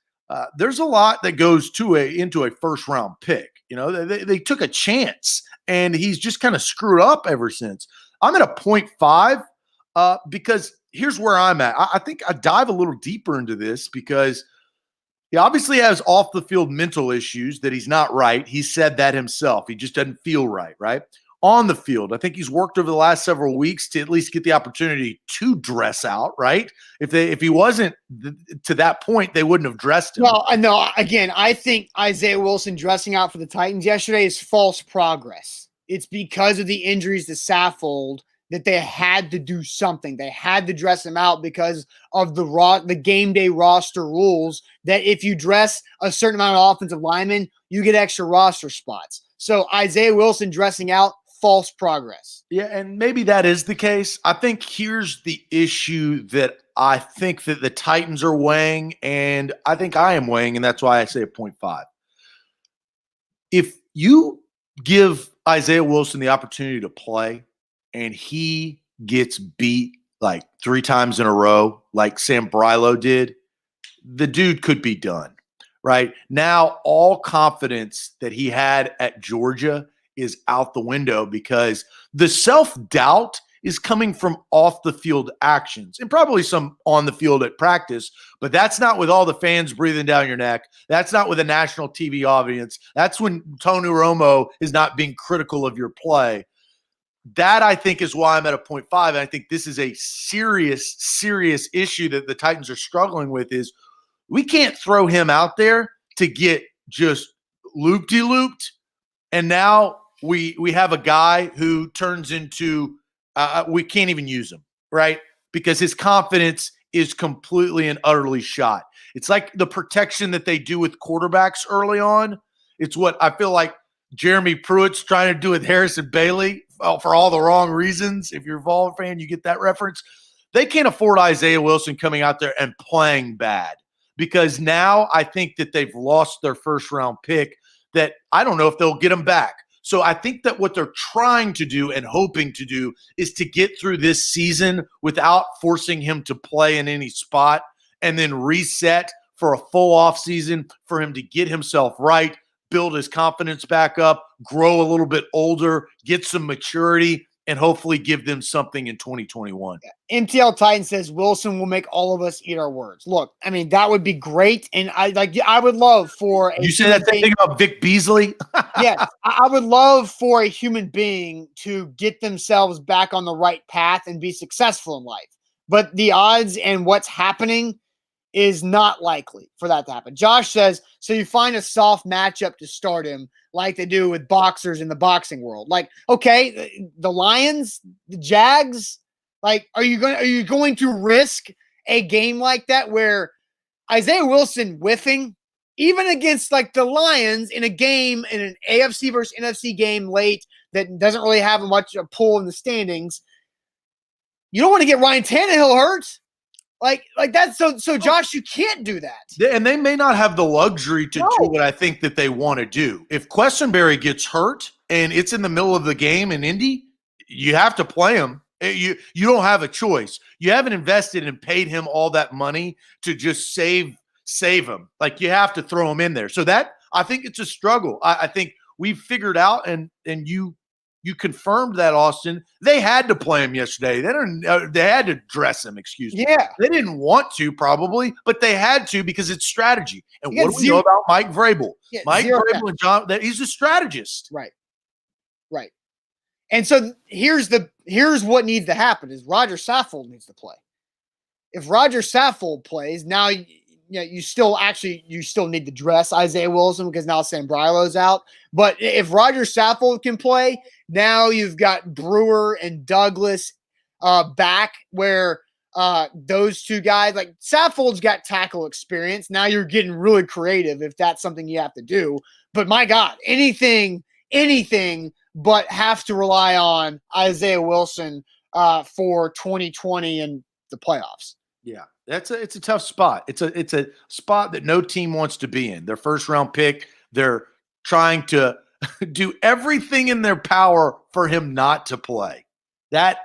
there's a lot that goes into a first round pick. They took a chance, and he's just kind of screwed up ever since. I'm at a 0.5 because here's where I'm at. I think I dive a little deeper into this because he obviously has off the field mental issues that he's not right. He said that himself. He just doesn't feel right, right? On the field, I think he's worked over the last several weeks to at least get the opportunity to dress out, right? If he wasn't to that point, they wouldn't have dressed him. Well, no, again, I think Isaiah Wilson dressing out for the Titans yesterday is false progress. It's because of the injuries to Saffold that they had to do something. They had to dress him out because of the game day roster rules that if you dress a certain amount of offensive linemen, you get extra roster spots. So Isaiah Wilson dressing out, false progress. Yeah, and maybe that is the case. I think here's the issue that I think that the Titans are weighing, and I think I am weighing, and that's why I say a 0.5. If you give Isaiah Wilson the opportunity to play and he gets beat like 3 times in a row, like Sam Brilo did, the dude could be done. Right now, all confidence that he had at Georgia is out the window because the self-doubt is coming from off the field actions and probably some on the field at practice, but that's not with all the fans breathing down your neck. That's not with a national TV audience. That's when Tony Romo is not being critical of your play. That, I think, is why I'm at a 0.5. And I think this is a serious, serious issue that the Titans are struggling with is we can't throw him out there to get just loop-de-looped. And now we have a guy who turns into we can't even use him, right? Because his confidence is completely and utterly shot. It's like the protection that they do with quarterbacks early on. It's what I feel like Jeremy Pruitt's trying to do with Harrison Bailey for all the wrong reasons. If you're a Vol fan, you get that reference. They can't afford Isaiah Wilson coming out there and playing bad, because now I think that they've lost their first round pick that I don't know if they'll get him back. So I think that what they're trying to do and hoping to do is to get through this season without forcing him to play in any spot, and then reset for a full off season for him to get himself right, build his confidence back up, grow a little bit older, get some maturity, and hopefully give them something in 2021. MTL Titan says Wilson will make all of us eat our words. Look, I mean, that would be great. And I would love for you say that thing about Vic Beasley? Yes, I would love for a human being to get themselves back on the right path and be successful in life. But the odds and what's happening is not likely for that to happen. Josh says, so you find a soft matchup to start him like they do with boxers in the boxing world. Like, okay, the Lions, the Jags, like, are you going to risk a game like that where Isaiah Wilson whiffing, even against like the Lions in a game, in an AFC versus NFC game late that doesn't really have much a pull in the standings? You don't want to get Ryan Tannehill hurt. Like that's so Josh, you can't do that. And they may not have the luxury to do what I think that they want to do. If Questenberry gets hurt and it's in the middle of the game in Indy, you have to play him. You don't have a choice. You haven't invested and paid him all that money to just save him. Like, you have to throw him in there. So that, I think it's a struggle. I think we've figured out, and you confirmed that, Austin. They had to play him yesterday. They had to dress him, excuse me. Yeah. They didn't want to probably, but they had to because it's strategy. And what do we know about Mike Vrabel? Yeah, Mike Vrabel and John, that he's a strategist. Right. And so here's what needs to happen is Roger Saffold needs to play. If Roger Saffold plays, now you still need to dress Isaiah Wilson because now Sam Brylo's out. But if Roger Saffold can play, now you've got Brewer and Douglas back, where those two guys, like Saffold's got tackle experience. Now you're getting really creative if that's something you have to do. But my God, anything but have to rely on Isaiah Wilson for 2020 and the playoffs. Yeah, it's a tough spot. It's a spot that no team wants to be in. Their first round pick, they're trying to do everything in their power for him not to play. That's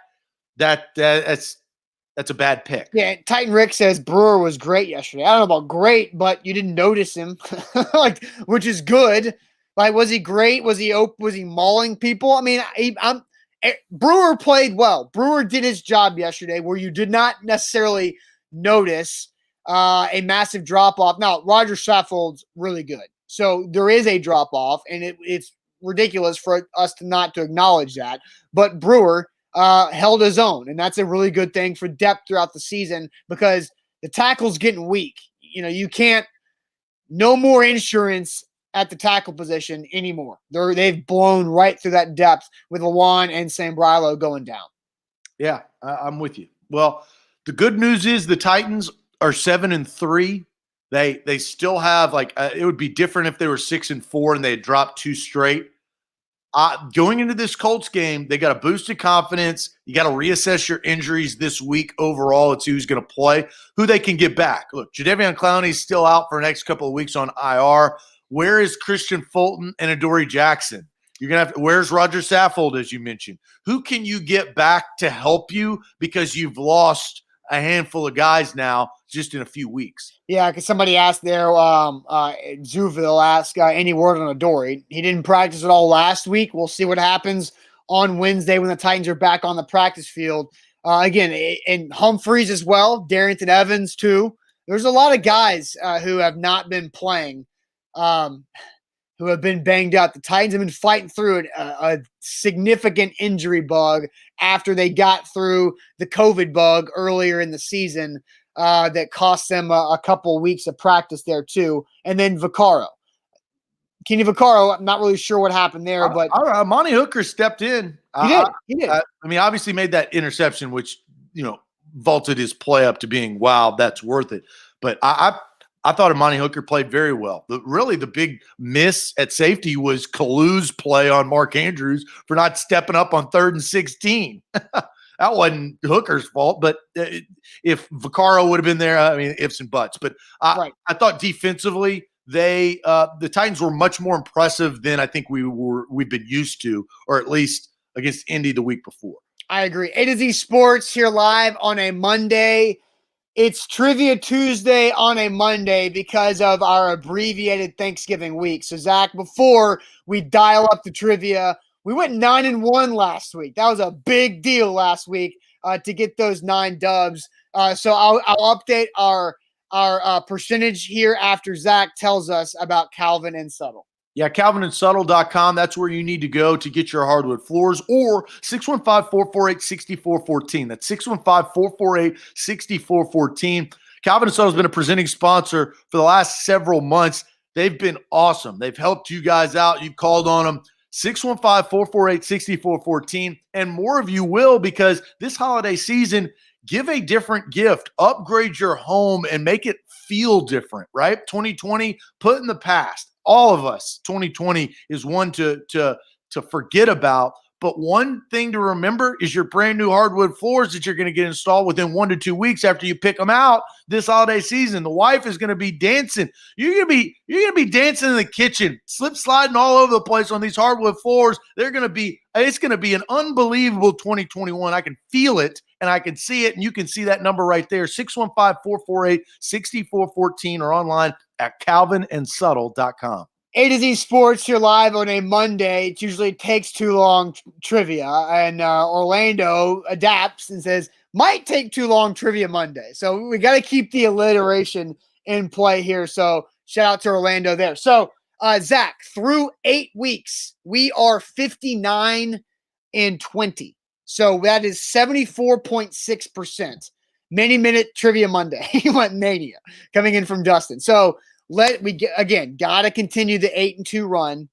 a bad pick. Yeah, Titan Rick says Brewer was great yesterday. I don't know about great, but you didn't notice him, which is good. Like, was he great? Was he mauling people? I mean, Brewer played well. Brewer did his job yesterday, where you did not necessarily notice a massive drop off. Now, Roger Saffold's really good, so there is a drop off, and it's ridiculous for us to acknowledge that. But Brewer held his own, and that's a really good thing for depth throughout the season because the tackle's getting weak. You can't. No more insurance at the tackle position anymore. They've blown right through that depth with Lawan and Sam Brylo going down. Yeah, I'm with you. Well, the good news is the Titans are 7-3. They still have it would be different if they were 6-4 and they had dropped 2 straight. Going into this Colts game, they got a boost of confidence. You got to reassess your injuries this week overall. It's who's going to play, who they can get back. Look, Jadeveon Clowney's still out for the next couple of weeks on IR. Where is Christian Fulton and Adoree Jackson? You're going to have – where's Roger Saffold, as you mentioned? Who can you get back to help you because you've lost a handful of guys now just in a few weeks? Yeah, because somebody asked there, Zuville asked any word on Adoree. He didn't practice at all last week. We'll see what happens on Wednesday when the Titans are back on the practice field. Again, and Humphreys as well, Darrington Evans too. There's a lot of guys who have not been playing, who have been banged up. The Titans have been fighting through a significant injury bug after they got through the COVID bug earlier in the season that cost them a couple weeks of practice there too. And then Vaccaro. Kenny Vaccaro, I'm not really sure what happened there, but Monty Hooker stepped in. he did. I mean, obviously made that interception, which vaulted his play up to being wow, that's worth it. But I thought Amani Hooker played very well. Really, the big miss at safety was Kalu's play on Mark Andrews for not stepping up on 3rd and 16. That wasn't Hooker's fault, but if Vaccaro would have been there, I mean, ifs and buts. But I thought defensively, the Titans were much more impressive than I think we've been used to, or at least against Indy the week before. I agree. A to Z Sports here live on a Monday. It's Trivia Tuesday on a Monday because of our abbreviated Thanksgiving week. So, Zach, before we dial up the trivia, we went 9-1 last week. That was a big deal last week to get those 9 dubs. So I'll update our percentage here after Zach tells us about Calvin and Subtle. Yeah, calvinandsubtle.com. That's where you need to go to get your hardwood floors, or 615-448-6414. That's 615-448-6414. Calvin and Subtle has been a presenting sponsor for the last several months. They've been awesome. They've helped you guys out. You've called on them. 615-448-6414. And more of you will, because this holiday season, give a different gift. Upgrade your home and make it feel different, right? 2020, put in the past. All of us, 2020 is one to forget about. But one thing to remember is your brand new hardwood floors that you're going to get installed within 1 to 2 weeks after you pick them out this holiday season. The wife is going to be dancing. You're going to be dancing in the kitchen, slip sliding all over the place on these hardwood floors. It's going to be an unbelievable 2021. I can feel it and I can see it, and you can see that number right there, 615-448-6414, or online at calvinandsubtle.com. A to Z Sports here live on a Monday. It usually takes too long trivia, and Orlando adapts and says, might take too long trivia Monday. So we got to keep the alliteration in play here. So shout out to Orlando there. So Zach, through 8 weeks, we are 59-20. So that is 74.6%. Minute Trivia Monday. He went mania coming in from Dustin. So gotta continue the 8-2 run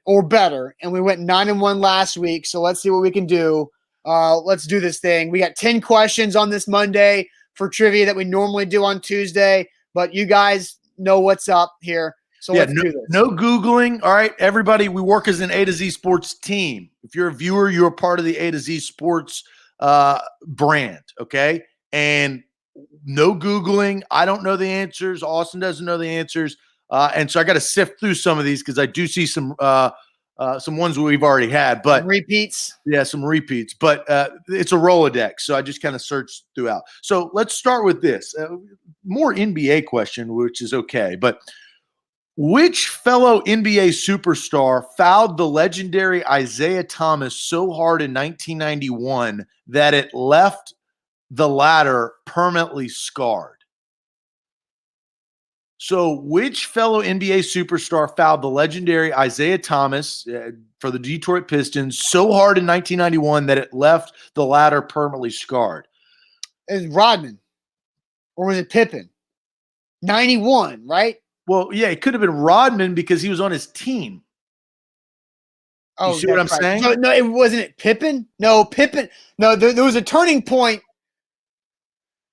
or better. And we went 9-1 last week. So let's see what we can do. Let's do this thing. We got 10 questions on this Monday for trivia that we normally do on Tuesday, but you guys know what's up here. So let's do this. No Googling. All right, everybody, we work as an A to Z Sports team. If you're a viewer, you're a part of the A to Z Sports brand, okay? And no Googling. I don't know the answers. Austin doesn't know the answers. And so I got to sift through some of these because I do see some ones we've already had. But some repeats. Yeah, some repeats. But it's a Rolodex, so I just kind of searched throughout. So let's start with this. More NBA question, which is okay. But which fellow NBA superstar fouled the legendary Isaiah Thomas so hard in 1991 that it left the ladder permanently scarred? So which fellow NBA superstar fouled the legendary Isaiah Thomas for the Detroit Pistons so hard in 1991 that it left the ladder permanently scarred? It was Rodman. Or was it Pippen? 91, right? Well, yeah, it could have been Rodman because he was on his team. Oh, you see what I'm saying? No, it wasn't Pippen. No, Pippen. No, there was a turning point.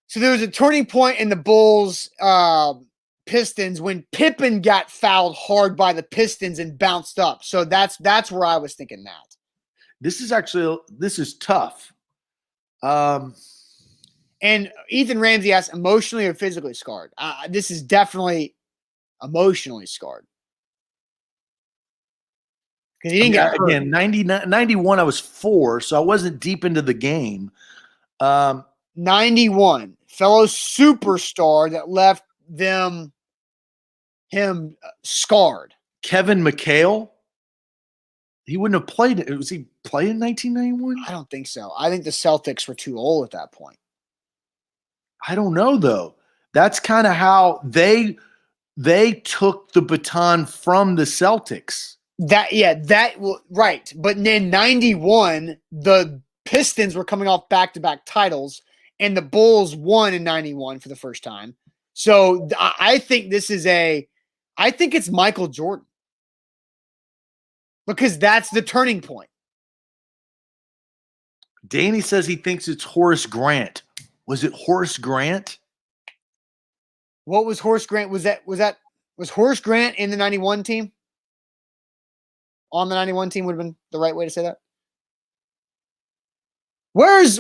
So there was a turning point in the Bulls Pistons when Pippen got fouled hard by the Pistons and bounced up. So that's where I was thinking that. This is tough. And Ethan Ramsey asked, emotionally or physically scarred? This is definitely emotionally scarred. Because he didn't get hurt. Again, 91, I was 4, so I wasn't deep into the game. 91, fellow superstar that left him scarred. Kevin McHale. He wouldn't have played it. Was he playing in 1991? I don't think so. I think the Celtics were too old at that point. I don't know, though. That's kind of how they took the baton from the Celtics. Right. But in 91, the Pistons were coming off back-to-back titles, and the Bulls won in 91 for the first time. So I think this is I think it's Michael Jordan because that's the turning point. Danny says he thinks it's Horace Grant. Was it Horace Grant? What was Horace Grant? Was Horace Grant in the 91 team? On the 91 team would have been the right way to say that. Where's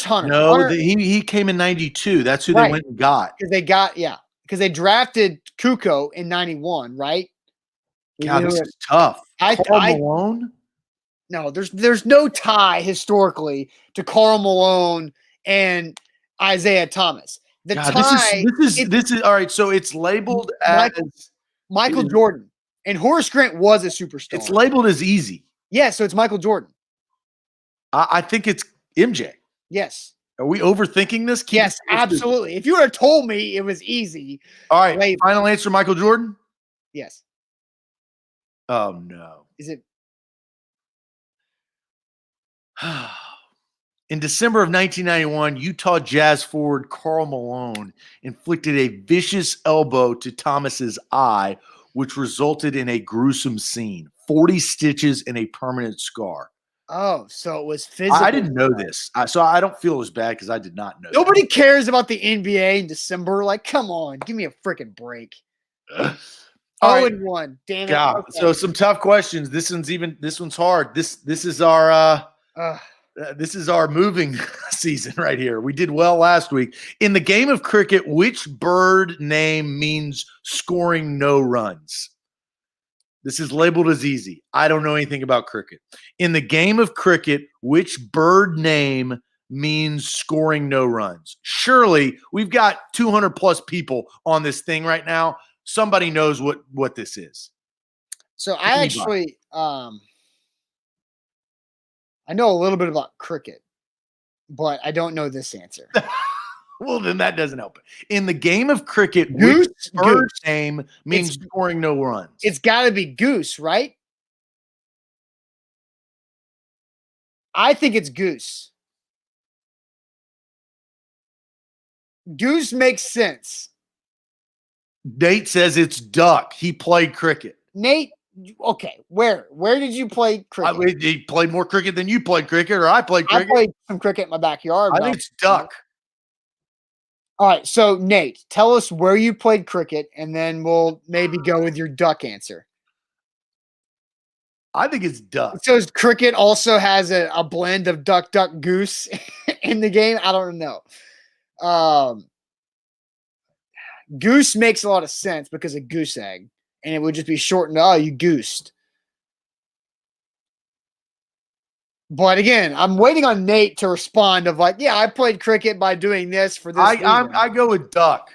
Hunter? No, Hunter, he came in 92. That's who they Right. went and got. because they drafted Kukoc in 91, right? God, this is tough. Karl Malone? No, there's no tie historically to Karl Malone and Isaiah Thomas. The God, tie this is all right. So it's labeled as Michael Jordan and Horace Grant was a superstar. it's labeled as easy. Yeah, so it's Michael Jordan. I think it's MJ. Yes. Are we overthinking this? Yes, absolutely. If you would have told me it was easy, All right. label. Final answer, Michael Jordan. yes. Oh no. Is it? In December of 1991, Utah Jazz forward Karl Malone inflicted a vicious elbow to Thomas's eye, which resulted in a gruesome scene, 40 stitches and a permanent scar. Oh, so it was physical. I didn't know this, so I don't feel as bad because I did not know. Nobody cares about the NBA in December. Like, come on, give me a freaking break. That. All right. 0-1. Damn it. God. Okay. So some tough questions. This one's hard. This is our this is our moving season right here. We did well last week. In the game of cricket, which bird name means scoring no runs? This is labeled as easy. I don't know anything about cricket. In the game of cricket, which bird name means scoring no runs? Surely we've got 200 plus people on this thing right now. Somebody knows what this is. So I actually I know a little bit about cricket, but I don't know this answer. Well, then that doesn't help it. In the game of cricket, Goose? which bird Goose. name means scoring no runs? It's got to be goose, right? I think it's goose. Goose makes sense. Nate says it's duck. He played cricket. Nate, okay, where did you play cricket? He played more cricket than you played cricket, or I played I cricket. played some cricket in my backyard. I think it's duck. All right, so Nate, tell us where you played cricket, and then we'll maybe go with your duck answer. I think it's duck. So cricket also has a blend of duck, duck, goose in the game. I don't know. Goose makes a lot of sense because of goose egg, and it would just be shortened. Oh, you goosed. But again, I'm waiting on Nate to respond of like, yeah, I played cricket by doing this for this reason. I go with duck.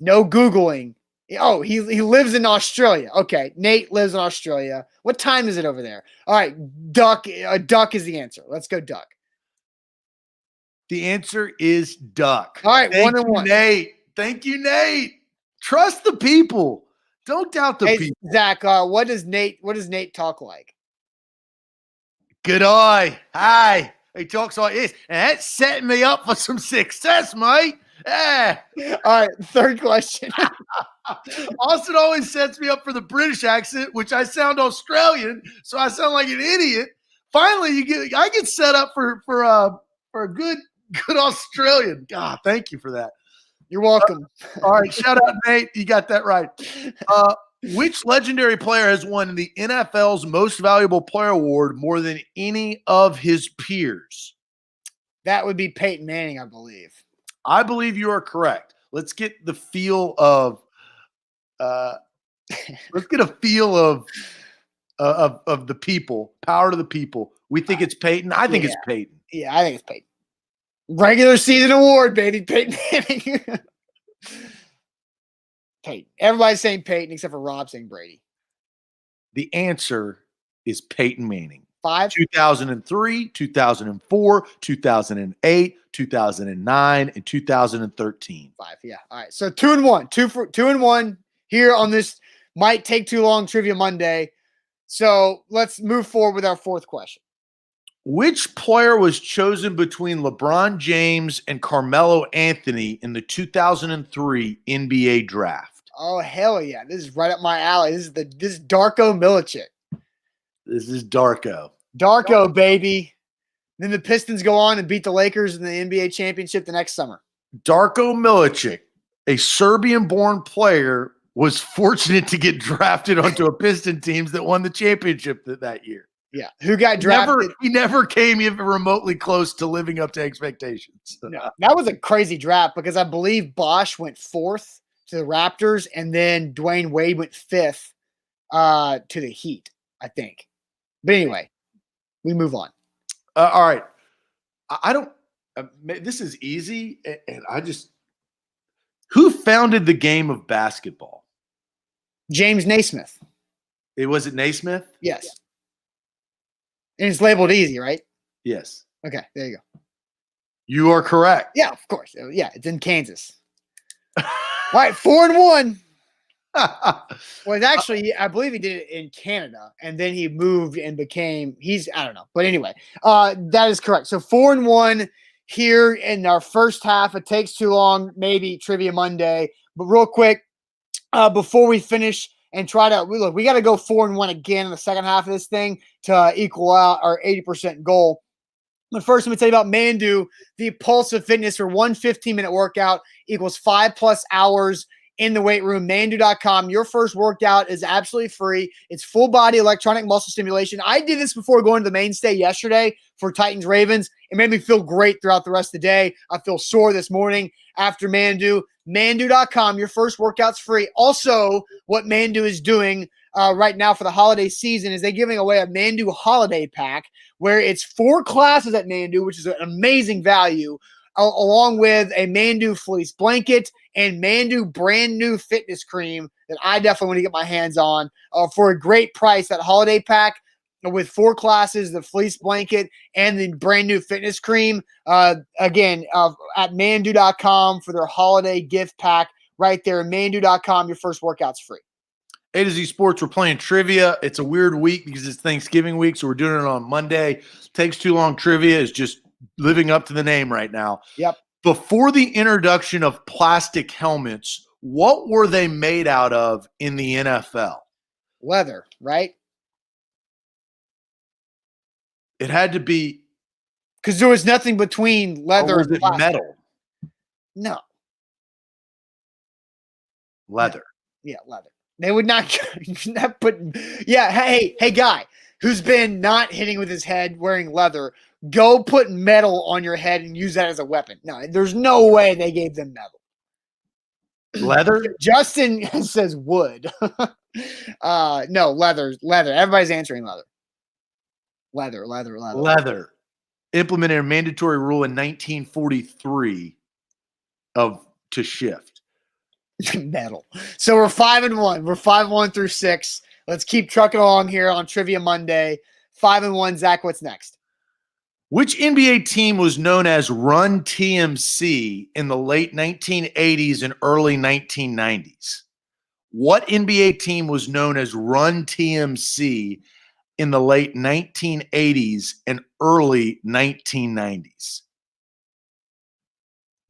No Googling. Oh, he lives in Australia. Okay, Nate lives in Australia. What time is it over there? All right, duck. Duck is the answer. Let's go duck. The answer is duck. All right, Thank 1-1. Nate. Thank you, Nate. Trust the people. Don't doubt the people. Zach, what does Nate talk like? Good eye. Hi. He talks like this. And that's setting me up for some success, mate. Yeah. All right, third question. Austin always sets me up for the British accent, which I sound Australian, so I sound like an idiot. Finally, I get set up for a good Australian. God, thank you for that. You're welcome. All right, shout out Nate. You got that right. Which legendary player has won the NFL's Most Valuable Player award more than any of his peers? That would be Peyton Manning, I believe. I believe you are correct. Let's get the feel of the people. Power to the people. We think it's Peyton. I think it's Peyton. Yeah, I think it's Peyton. Regular season award, baby. Peyton Manning. Peyton. Everybody's saying Peyton except for Rob saying Brady. The answer is Peyton Manning. 5? 2003, 2004, 2008, 2009, and 2013. 5, yeah. All right. So 2-1. 2-1 here on this might take too long Trivia Monday. So let's move forward with our fourth question. Which player was chosen between LeBron James and Carmelo Anthony in the 2003 NBA draft? Oh, hell yeah. This is right up my alley. This is Darko Milicic. This is Darko. Darko, baby. Then the Pistons go on and beat the Lakers in the NBA championship the next summer. Darko Milicic, a Serbian-born player, was fortunate to get drafted onto a Piston teams that won the championship that year. Yeah. Who got drafted? He never came even remotely close to living up to expectations. No, that was a crazy draft because I believe Bosch went 4th to the Raptors, and then Dwayne Wade went 5th to the Heat, I think. But anyway, we move on. All right. I don't this is easy, and who founded the game of basketball? James Naismith. Was it Naismith? Yes. And it's labeled easy, right? Yes. Okay, there you go. You are correct. Yeah, of course. Yeah, it's in Kansas. All right, 4-1. Well, it's actually, I believe he did it in Canada, and then he moved and became, I don't know. But anyway, that is correct. So 4-1 here in our first half. It takes too long, maybe Trivia Monday. But real quick, before we finish and try to, we got to go 4-1 again in the second half of this thing to equal out our 80% goal. But first, let me tell you about Mandu. The Pulsive Fitness for one 15-minute workout equals 5+ hours in the weight room. Mandu.com. Your first workout is absolutely free. It's full body electronic muscle stimulation. I did this before going to the mainstay yesterday for Titans Ravens. It made me feel great throughout the rest of the day. I feel sore this morning after Mandu. Mandu.com. Your first workout's free. Also, what Mandu is doing right now for the holiday season is they're giving away a Mandu holiday pack where it's 4 classes at Mandu, which is an amazing value, along with a Mandu fleece blanket and Mandu brand new fitness cream that I definitely want to get my hands on for a great price. That holiday pack with 4 classes, the fleece blanket, and the brand new fitness cream. Again, at Mandu.com for their holiday gift pack right there. Mandu.com, your first workout's free. A to Z Sports, we're playing trivia. It's a weird week because it's Thanksgiving week, so we're doing it on Monday. Takes too long. Trivia is just living up to the name right now. Yep. Before the introduction of plastic helmets, what were they made out of in the NFL? Leather, right? It had to be. Because there was nothing between leather Was and it plastic. metal? No. Leather. Yeah, leather. They would not put. Yeah, hey, guy who's been not hitting with his head wearing leather, go put metal on your head and use that as a weapon. No, there's no way they gave them metal. Leather? Justin says wood. No, leather. Everybody's answering leather. Leather. Implemented a mandatory rule in 1943 to shift. Metal. So we're 5-1. We're 5-1 through 6. Let's keep trucking along here on Trivia Monday. 5-1. Zach, what's next? Which NBA team was known as Run TMC in the late 1980s and early 1990s? What NBA team was known as Run TMC in the late 1980s and early 1990s?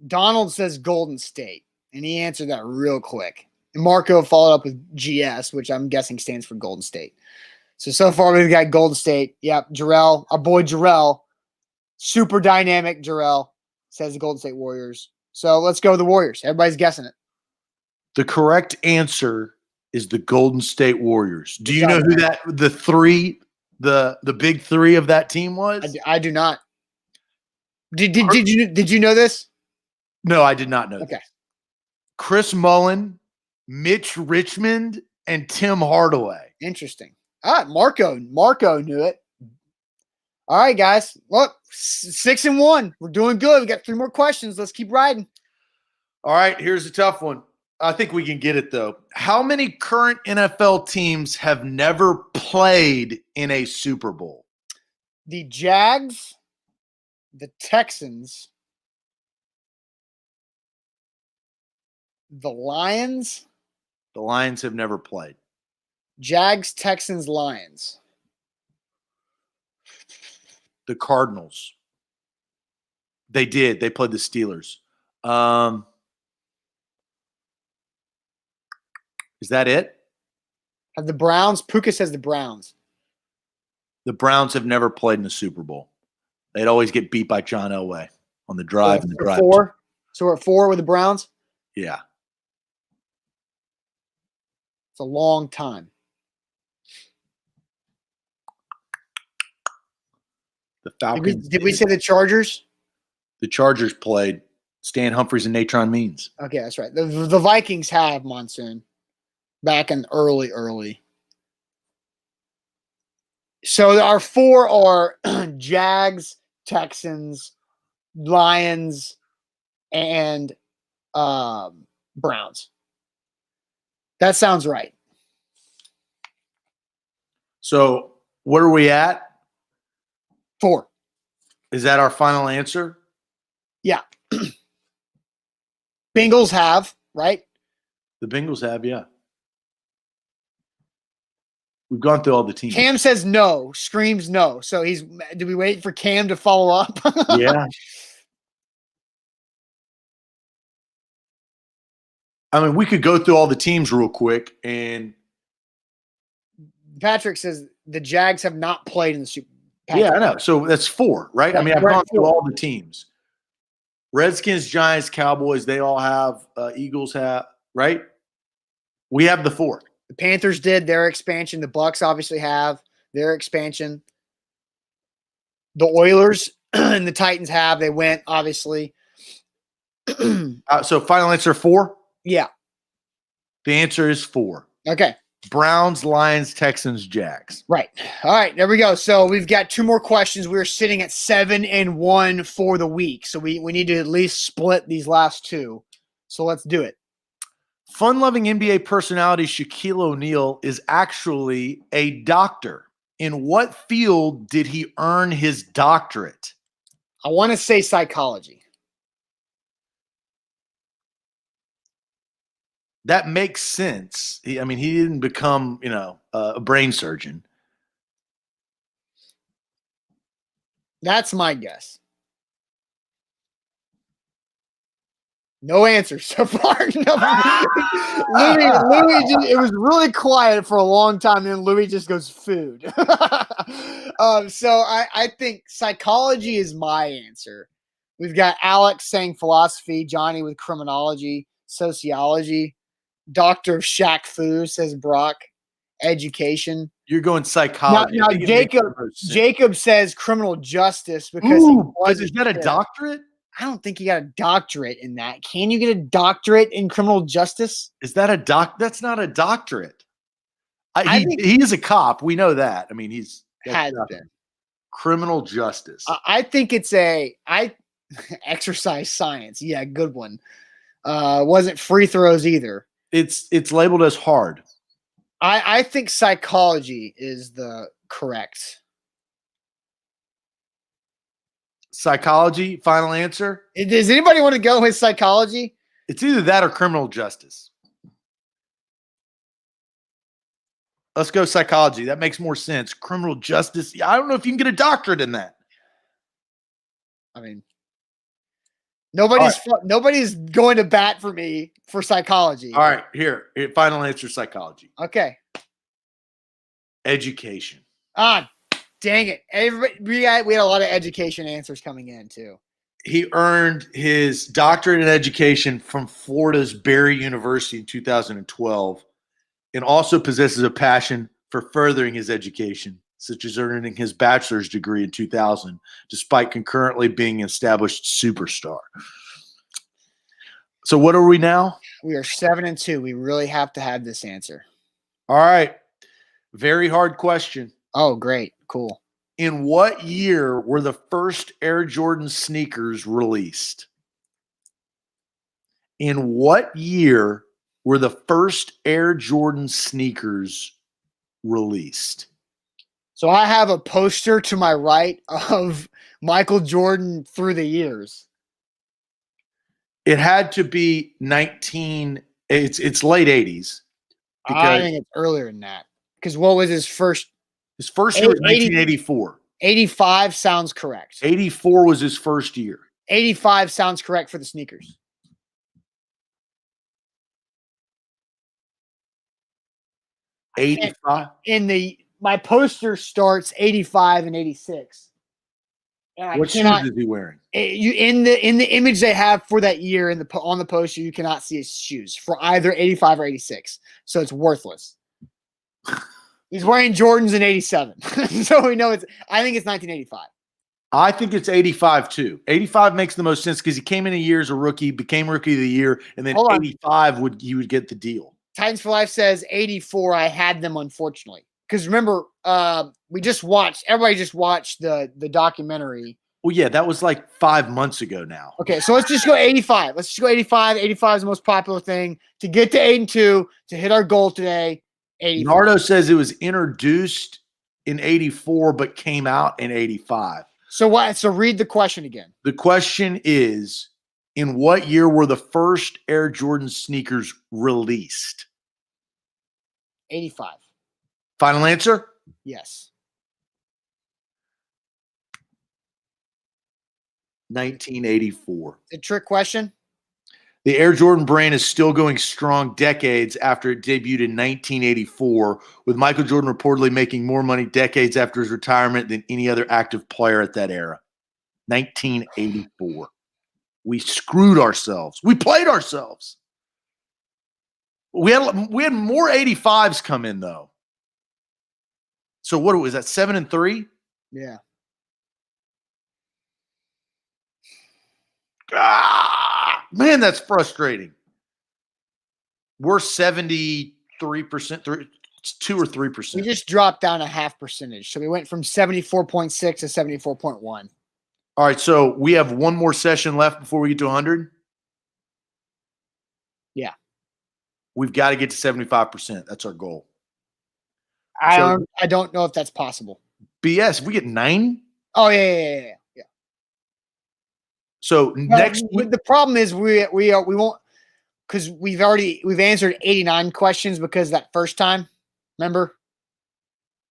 Donald says Golden State. And he answered that real quick. And Marco followed up with GS, which I'm guessing stands for Golden State. So far we've got Golden State. Yep, Jarrell, our boy Jarrell. Super dynamic Jarrell says the Golden State Warriors. So let's go with the Warriors. Everybody's guessing it. The correct answer is the Golden State Warriors. Do you know who the big 3 of that team was? I do not. Did you know this? No, I did not know Okay. this. Chris Mullin, Mitch Richmond, and Tim Hardaway. Interesting. All right, Marco knew it. All right, guys. Look, 6-1. We're doing good. We got 3 more questions. Let's keep riding. All right, here's a tough one. I think we can get it, though. How many current NFL teams have never played in a Super Bowl? The Jags, the Texans, the Lions. The Lions have never played. Jags, Texans, Lions. The Cardinals. They did. They played the Steelers. Is that it? Have the Browns? Puka says the Browns. The Browns have never played in the Super Bowl. They'd always get beat by John Elway on the drive and the drive. 4. So we're at 4 with the Browns. Yeah. It's a long time. The Falcons. Did we say the Chargers? The Chargers played Stan Humphries and Natron Means. Okay, that's right. The Vikings have Monsoon back in early. So our 4 are Jags, Texans, Lions, and Browns. That sounds right. So what are we at? 4. Is that our final answer? Yeah. Bengals have, right? The Bengals have, yeah. We've gone through all the teams. Cam says no, screams no. So do we wait for Cam to follow up? Yeah. I mean, we could go through all the teams real quick. And Patrick says the Jags have not played in the Super Bowl. yeah, I know. So that's 4, right? I mean, I've We're at gone through 4. all the teams. Redskins, Giants, Cowboys, they all have. Eagles have, right? We have the 4. The Panthers did their expansion. The Bucks obviously have their expansion. The Oilers and the Titans have. They went, obviously. So final answer 4? Yeah. The answer is 4. Okay. Browns, Lions, Texans, Jags. Right. All right. There we go. So we've got 2 more questions. We're sitting at 7-1 for the week. So we need to at least split these last 2. So let's do it. Fun-loving NBA personality Shaquille O'Neal is actually a doctor. In what field did he earn his doctorate? I want to say psychology. That makes sense. He didn't become, a brain surgeon. That's my guess. No answers so far. Louis, it was really quiet for a long time, and then Louis just goes food. So I think psychology is my answer. We've got Alex saying philosophy, Johnny with criminology, sociology, Dr. Shaq Fu says Brock, education. You're going psychology. Now Jacob says criminal justice because is that a doctorate? I don't think you got a doctorate in that. Can you get a doctorate in criminal justice? Is that a That's not a doctorate. He is a cop. We know that. I mean, has been criminal justice. I think it's exercise science. Yeah, good one. Wasn't free throws either. It's labeled as hard. I think psychology is the correct. Psychology, final answer? Does anybody want to go with psychology? It's either that or criminal justice. Let's go psychology. That makes more sense. Criminal justice. I don't know if you can get a doctorate in that. I mean, nobody's going to bat for me for psychology. All right, here. Final answer, psychology. Okay. Education. Dang it. We had a lot of education answers coming in, too. He earned his doctorate in education from Florida's Berry University in 2012 and also possesses a passion for furthering his education, such as earning his bachelor's degree in 2000, despite concurrently being an established superstar. So what are we now? We are 7-2. We really have to have this answer. All right. Very hard question. Oh, great. Cool. In what year were the first Air Jordan sneakers released? In what year were the first Air Jordan sneakers released? So I have a poster to my right of Michael Jordan through the years. It had to be it's late 80s. I think it's earlier than that. Because what was his first? His first year was 1984. 85 sounds correct. 84 was his first year. 85 sounds correct for the sneakers. And 85. my poster starts 85 and 86. And I What shoes cannot, is he wearing? in the image they have for that year on the poster, you cannot see his shoes for either 85 or 86. So it's worthless. He's wearing Jordans in 87. So we know I think it's 1985. I think it's 85 too. 85 makes the most sense because he came in a year as a rookie, became rookie of the year, and then 85 you would get the deal. Titans for Life says 84. I had them, unfortunately. Because remember, everybody just watched the documentary. Well, yeah, that was like 5 months ago now. Okay, so let's just go 85. Let's just go 85. 85 is the most popular thing to get to 8 and 2 to hit our goal today. 85. Nardo says it was introduced in 84 but came out in 85. So what? So read the question again. The question is, in what year were the first Air Jordan sneakers released? 85. Final answer? Yes. 1984. It's a trick question. The Air Jordan brand is still going strong decades after it debuted in 1984, with Michael Jordan reportedly making more money decades after his retirement than any other active player at that era. 1984. We screwed ourselves. We played ourselves. We had more 85s come in, though. So what was that, 7 and 3? Yeah. Man, that's frustrating. We're 73%, 2 or 3%. We just dropped down a half percentage. So we went from 74.6 to 74.1. All right, so we have one more session left before we get to 100? Yeah. We've got to get to 75%. That's our goal. I don't know if that's possible. BS, if we get 9? Oh, yeah. So next week, the problem is we won't, because we've answered 89 questions because that first time, remember?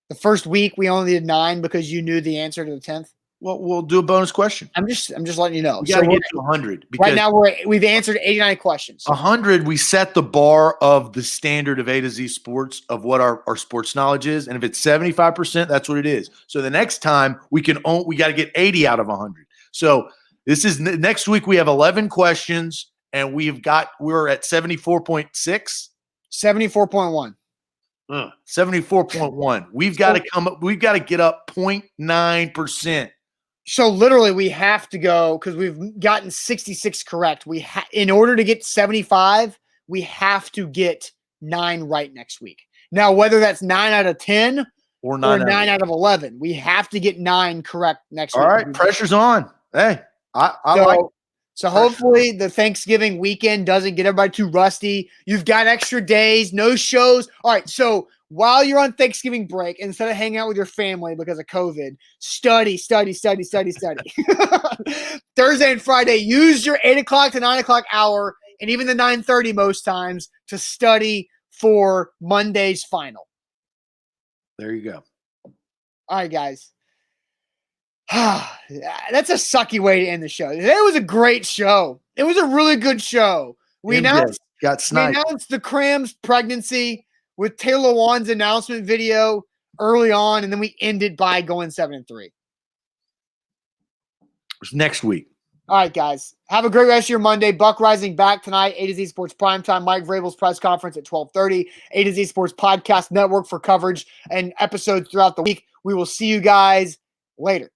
The first week we only did 9 because you knew the answer to the 10th. well, we'll do a bonus question. I'm just letting you know. We got to get to 100 because right now we've answered 89 questions. 100, we set the bar of the standard of A to Z Sports of what our sports knowledge is, and if it's 75%, that's what it is. So the next time we got to get 80 out of 100. So this is next week. We have 11 questions, and we're at 74.6, 74.1. 74.1. We've got to come up. We've got to get up 0.9%. So literally, we have to go because we've gotten 66 correct. In order to get 75, we have to get 9 right next week. Now, whether that's 9 out of 10 or 9 out of 11, we have to get 9 correct next week. All right, pressure's on. Hey, So hopefully the Thanksgiving weekend doesn't get everybody too rusty. You've got extra days, no shows. All right, so while you're on Thanksgiving break, instead of hanging out with your family because of COVID, study. Thursday and Friday, use your 8 o'clock to 9 o'clock hour and even the 9:30 most times to study for Monday's final. There you go. All right, guys. That's a sucky way to end the show. Today was a great show. It was a really good show. We announced the Cram's pregnancy with Taylor Lewan's announcement video early on, and then we ended by going 7 and 3. It's next week. All right, guys. Have a great rest of your Monday. Buck Rising back tonight. A to Z Sports Primetime. Mike Vrabel's press conference at 12:30. A to Z Sports Podcast Network for coverage and episodes throughout the week. We will see you guys later.